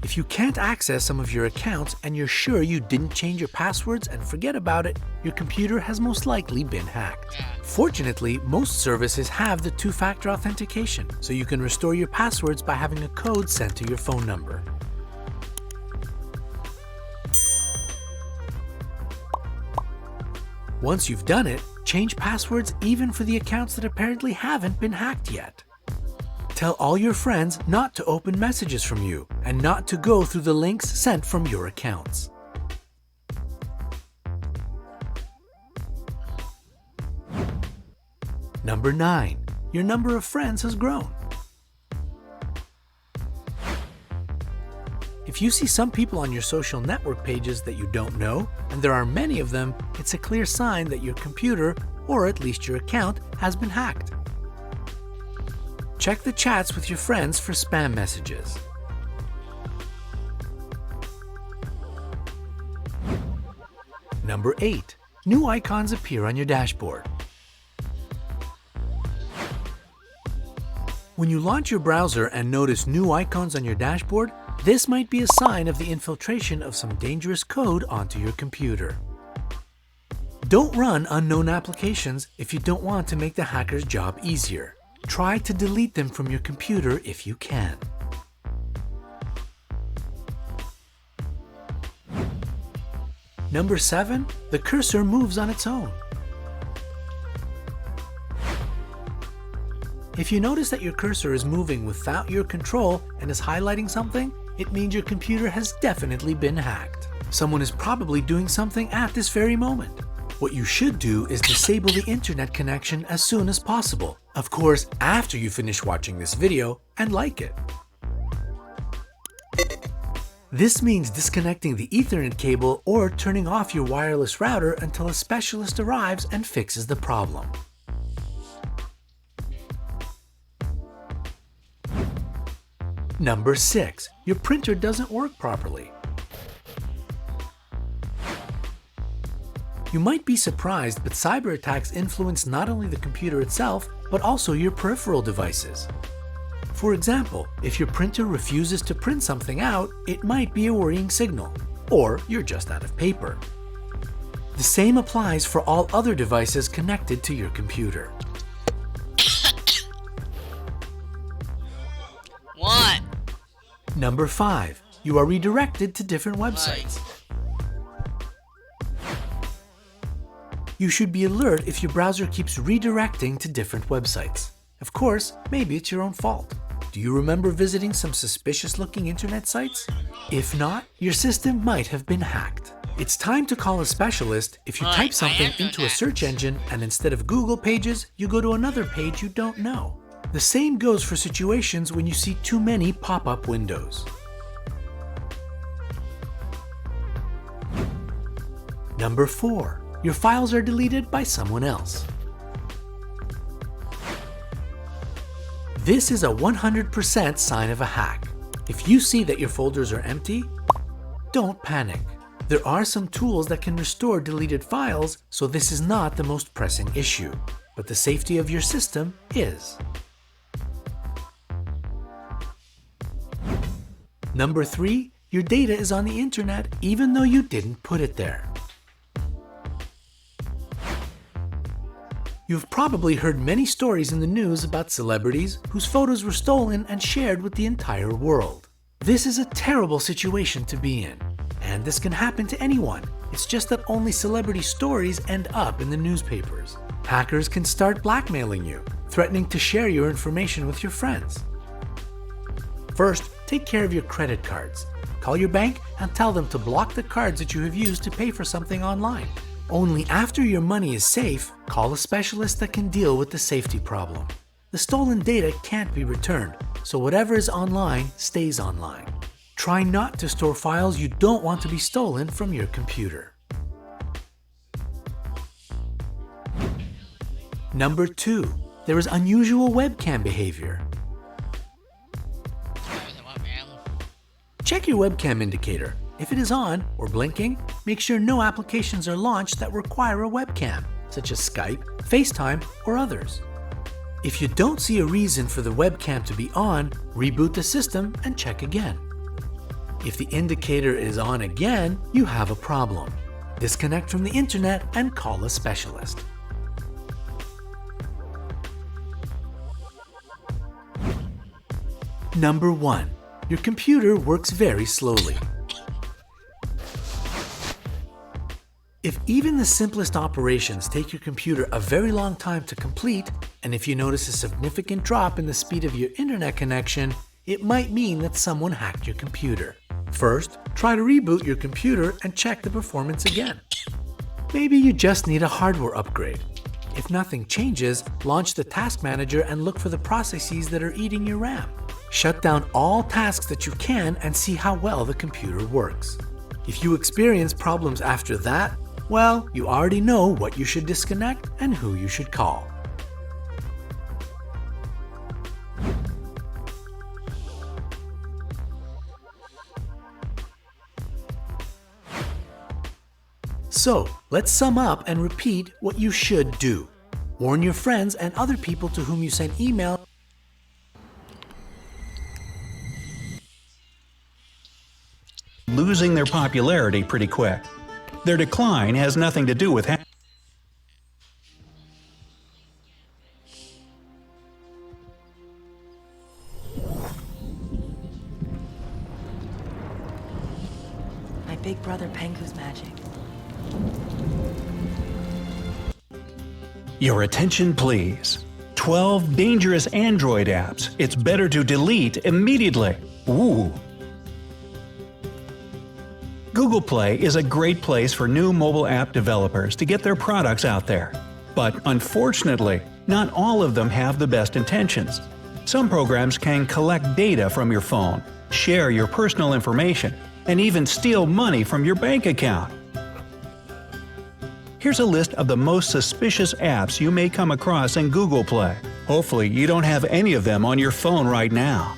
[SPEAKER 7] If you can't access some of your accounts and you're sure you didn't change your passwords and forget about it, your computer has most likely been hacked. Fortunately, most services have the 2-factor authentication, so you can restore your passwords by having a code sent to your phone number. Once you've done it, change passwords even for the accounts that apparently haven't been hacked yet. Tell all your friends not to open messages from you and not to go through the links sent from your accounts. Number 9. Your number of friends has grown. If you see some people on your social network pages that you don't know, and there are many of them, it's a clear sign that your computer, or at least your account, has been hacked. Check the chats with your friends for spam messages. Number 8. New icons appear on your dashboard. When you launch your browser and notice new icons on your dashboard, this might be a sign of the infiltration of some dangerous code onto your computer. Don't run unknown applications if you don't want to make the hacker's job easier. Try to delete them from your computer if you can. Number 7, the cursor moves on its own. If you notice that your cursor is moving without your control and is highlighting something, it means your computer has definitely been hacked. Someone is probably doing something at this very moment. What you should do is disable the internet connection as soon as possible. Of course, after you finish watching this video and like it. This means disconnecting the Ethernet cable or turning off your wireless router until a specialist arrives and fixes the problem. Number 6, your printer doesn't work properly. You might be surprised, but cyber attacks influence not only the computer itself, but also your peripheral devices. For example, if your printer refuses to print something out, it might be a worrying signal, or you're just out of paper. The same applies for all other devices connected to your computer.
[SPEAKER 2] What?
[SPEAKER 7] Number 5, you are redirected to different websites. You should be alert if your browser keeps redirecting to different websites. Of course, maybe it's your own fault. Do you remember visiting some suspicious-looking internet sites? If not, your system might have been hacked. It's time to call a specialist if you type something into a search engine and instead of Google pages, you go to another page you don't know. The same goes for situations when you see too many pop-up windows. Number 4. Your files are deleted by someone else. This is a 100% sign of a hack. If you see that your folders are empty, don't panic. There are some tools that can restore deleted files, so this is not the most pressing issue, but the safety of your system is. Number 3, your data is on the internet even though you didn't put it there. You've probably heard many stories in the news about celebrities whose photos were stolen and shared with the entire world. This is a terrible situation to be in, and this can happen to anyone. It's just that only celebrity stories end up in the newspapers. Hackers can start blackmailing you, threatening to share your information with your friends. First, take care of your credit cards. Call your bank and tell them to block the cards that you have used to pay for something online. Only after your money is safe, call a specialist that can deal with the safety problem. The stolen data can't be returned, so whatever is online stays online. Try not to store files you don't want to be stolen from your computer. Number 2. There is unusual webcam behavior. Check your webcam indicator. If it is on or blinking, make sure no applications are launched that require a webcam, such as Skype, FaceTime, or others. If you don't see a reason for the webcam to be on, reboot the system and check again. If the indicator is on again, you have a problem. Disconnect from the internet and call a specialist. Number 1. Your computer works very slowly. If even the simplest operations take your computer a very long time to complete, and if you notice a significant drop in the speed of your internet connection, it might mean that someone hacked your computer. First, try to reboot your computer and check the performance again. Maybe you just need a hardware upgrade. If nothing changes, launch the task manager and look for the processes that are eating your RAM. Shut down all tasks that you can and see how well the computer works. If you experience problems after that, well, you already know what you should disconnect and who you should call. So, let's sum up and repeat what you should do. Warn your friends and other people to whom you send email.
[SPEAKER 6] losing their popularity pretty quick. Their decline has nothing to do with
[SPEAKER 12] My big brother Pengu's magic.
[SPEAKER 6] Your attention, please. 12 dangerous Android apps it's better to delete immediately. Ooh. Google Play is a great place for new mobile app developers to get their products out there. But unfortunately, not all of them have the best intentions. Some programs can collect data from your phone, share your personal information, and even steal money from your bank account. Here's a list of the most suspicious apps you may come across in Google Play. Hopefully, you don't have any of them on your phone right now.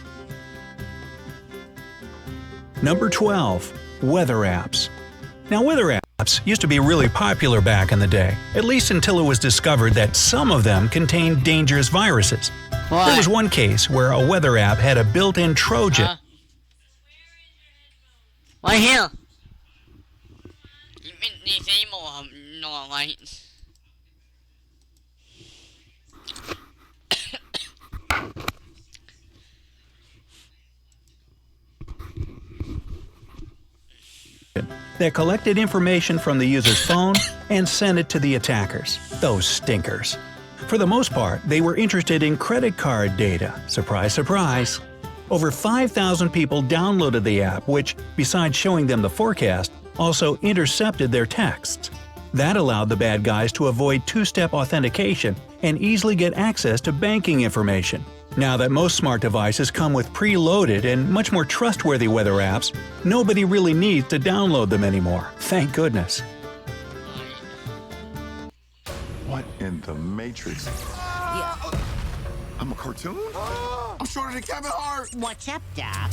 [SPEAKER 6] Number 12. Weather apps. Now, weather apps used to be really popular back in the day, at least until it was discovered that some of them contained dangerous viruses.
[SPEAKER 2] What?
[SPEAKER 6] There was one case where a weather app had a built-in Trojan.
[SPEAKER 2] Right here. Disable no lights.
[SPEAKER 6] That collected information from the user's phone and sent it to the attackers. Those stinkers. For the most part, they were interested in credit card data. Surprise, surprise. Over 5,000 people downloaded the app, which, besides showing them the forecast, also intercepted their texts. That allowed the bad guys to avoid two-step authentication and easily get access to banking information. Now that most smart devices come with preloaded and much more trustworthy weather apps, nobody really needs to download them anymore. Thank goodness.
[SPEAKER 3] What in the Matrix? I'm a cartoon? I'm shorter than Kevin Hart.
[SPEAKER 1] What's up, Doc?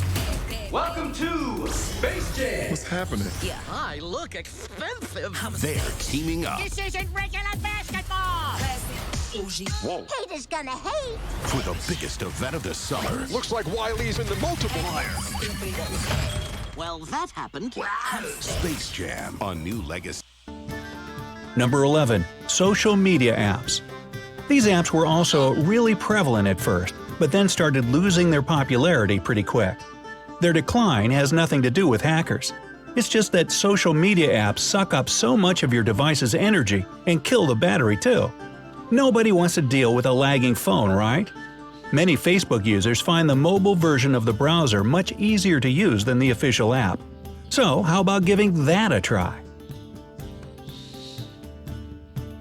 [SPEAKER 13] Welcome to Space Jam.
[SPEAKER 3] What's happening?
[SPEAKER 13] Hi, look expensive.
[SPEAKER 3] They're teaming up
[SPEAKER 1] This isn't regular basketball!
[SPEAKER 3] Whoa.
[SPEAKER 1] Haters gonna hate!
[SPEAKER 3] for the biggest event of the summer. Looks like Wiley's in the multiplier.
[SPEAKER 1] Well, that happened.
[SPEAKER 3] Space Jam, a new legacy.
[SPEAKER 6] Number 11. Social media apps. These apps were also really prevalent at first, but then started losing their popularity pretty quick. Their decline has nothing to do with hackers. It's just that social media apps suck up so much of your device's energy and kill the battery too. Nobody wants to deal with a lagging phone, right? Many Facebook users find the mobile version of the browser much easier to use than the official app. So how about giving that a try?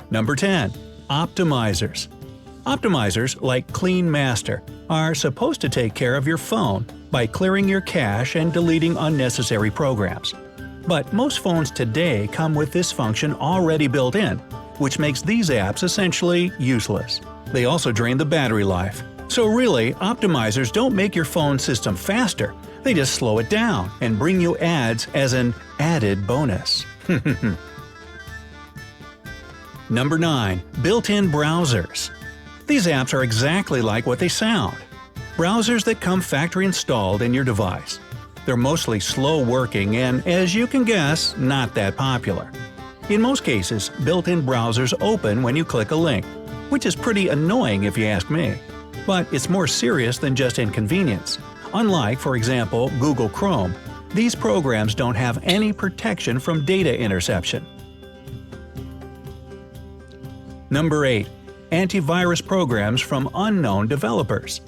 [SPEAKER 6] Number 10. Optimizers. Optimizers, like Clean Master, are supposed to take care of your phone by clearing your cache and deleting unnecessary programs. But most phones today come with this function already built in, which makes these apps essentially useless. They also drain the battery life. So really, optimizers don't make your phone system faster, they just slow it down and bring you ads as an added bonus. Number 9. Built-in browsers. These apps are exactly like what they sound. Browsers that come factory installed in your device. They're mostly slow-working and, as you can guess, not that popular. In most cases, built-in browsers open when you click a link, which is pretty annoying if you ask me. But it's more serious than just inconvenience. Unlike, for example, Google Chrome, these programs don't have any protection from data interception. Number 8. Antivirus programs from unknown developers.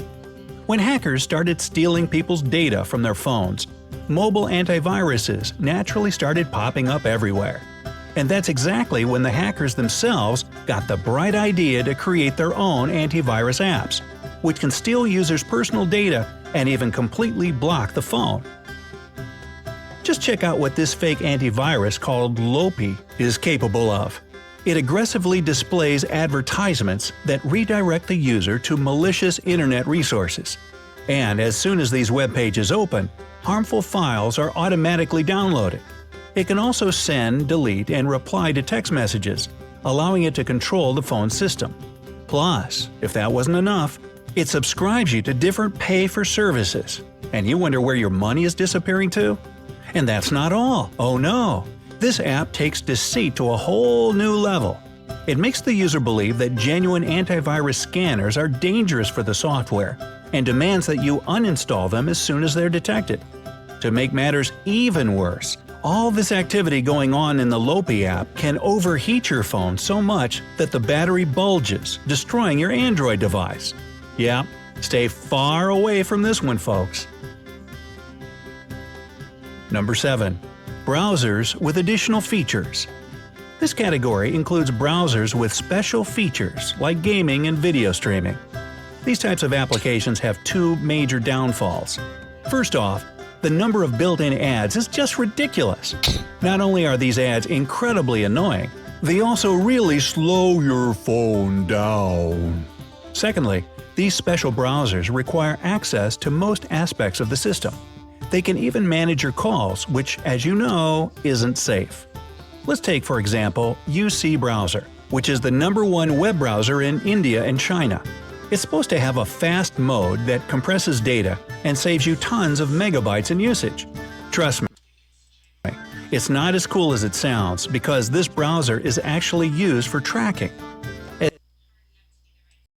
[SPEAKER 6] When hackers started stealing people's data from their phones, mobile antiviruses naturally started popping up everywhere. And that's exactly when the hackers themselves got the bright idea to create their own antivirus apps, which can steal users' personal data and even completely block the phone. Just check out what this fake antivirus called Lopi is capable of. It aggressively displays advertisements that redirect the user to malicious internet resources. And as soon as these web pages open, harmful files are automatically downloaded. It can also send, delete, and reply to text messages, allowing it to control the phone system. Plus, if that wasn't enough, it subscribes you to different pay-for services. And you wonder where your money is disappearing to? And that's not all. Oh no! This app takes deceit to a whole new level. It makes the user believe that genuine antivirus scanners are dangerous for the software and demands that you uninstall them as soon as they're detected. To make matters even worse, all this activity going on in the Lopi app can overheat your phone so much that the battery bulges, destroying your Android device. Yeah, stay far away from this one, folks. Number 7. Browsers with additional features. This category includes browsers with special features like gaming and video streaming. These types of applications have two major downfalls. First off, the number of built-in ads is just ridiculous. Not only are these ads incredibly annoying, they also really slow your phone down. Secondly, these special browsers require access to most aspects of the system. They can even manage your calls, which, as you know, isn't safe. Let's take, for example, UC Browser, which is the #1 web browser in India and China. It's supposed to have a fast mode that compresses data and saves you tons of megabytes in usage. Trust me, it's not as cool as it sounds because this browser is actually used for tracking.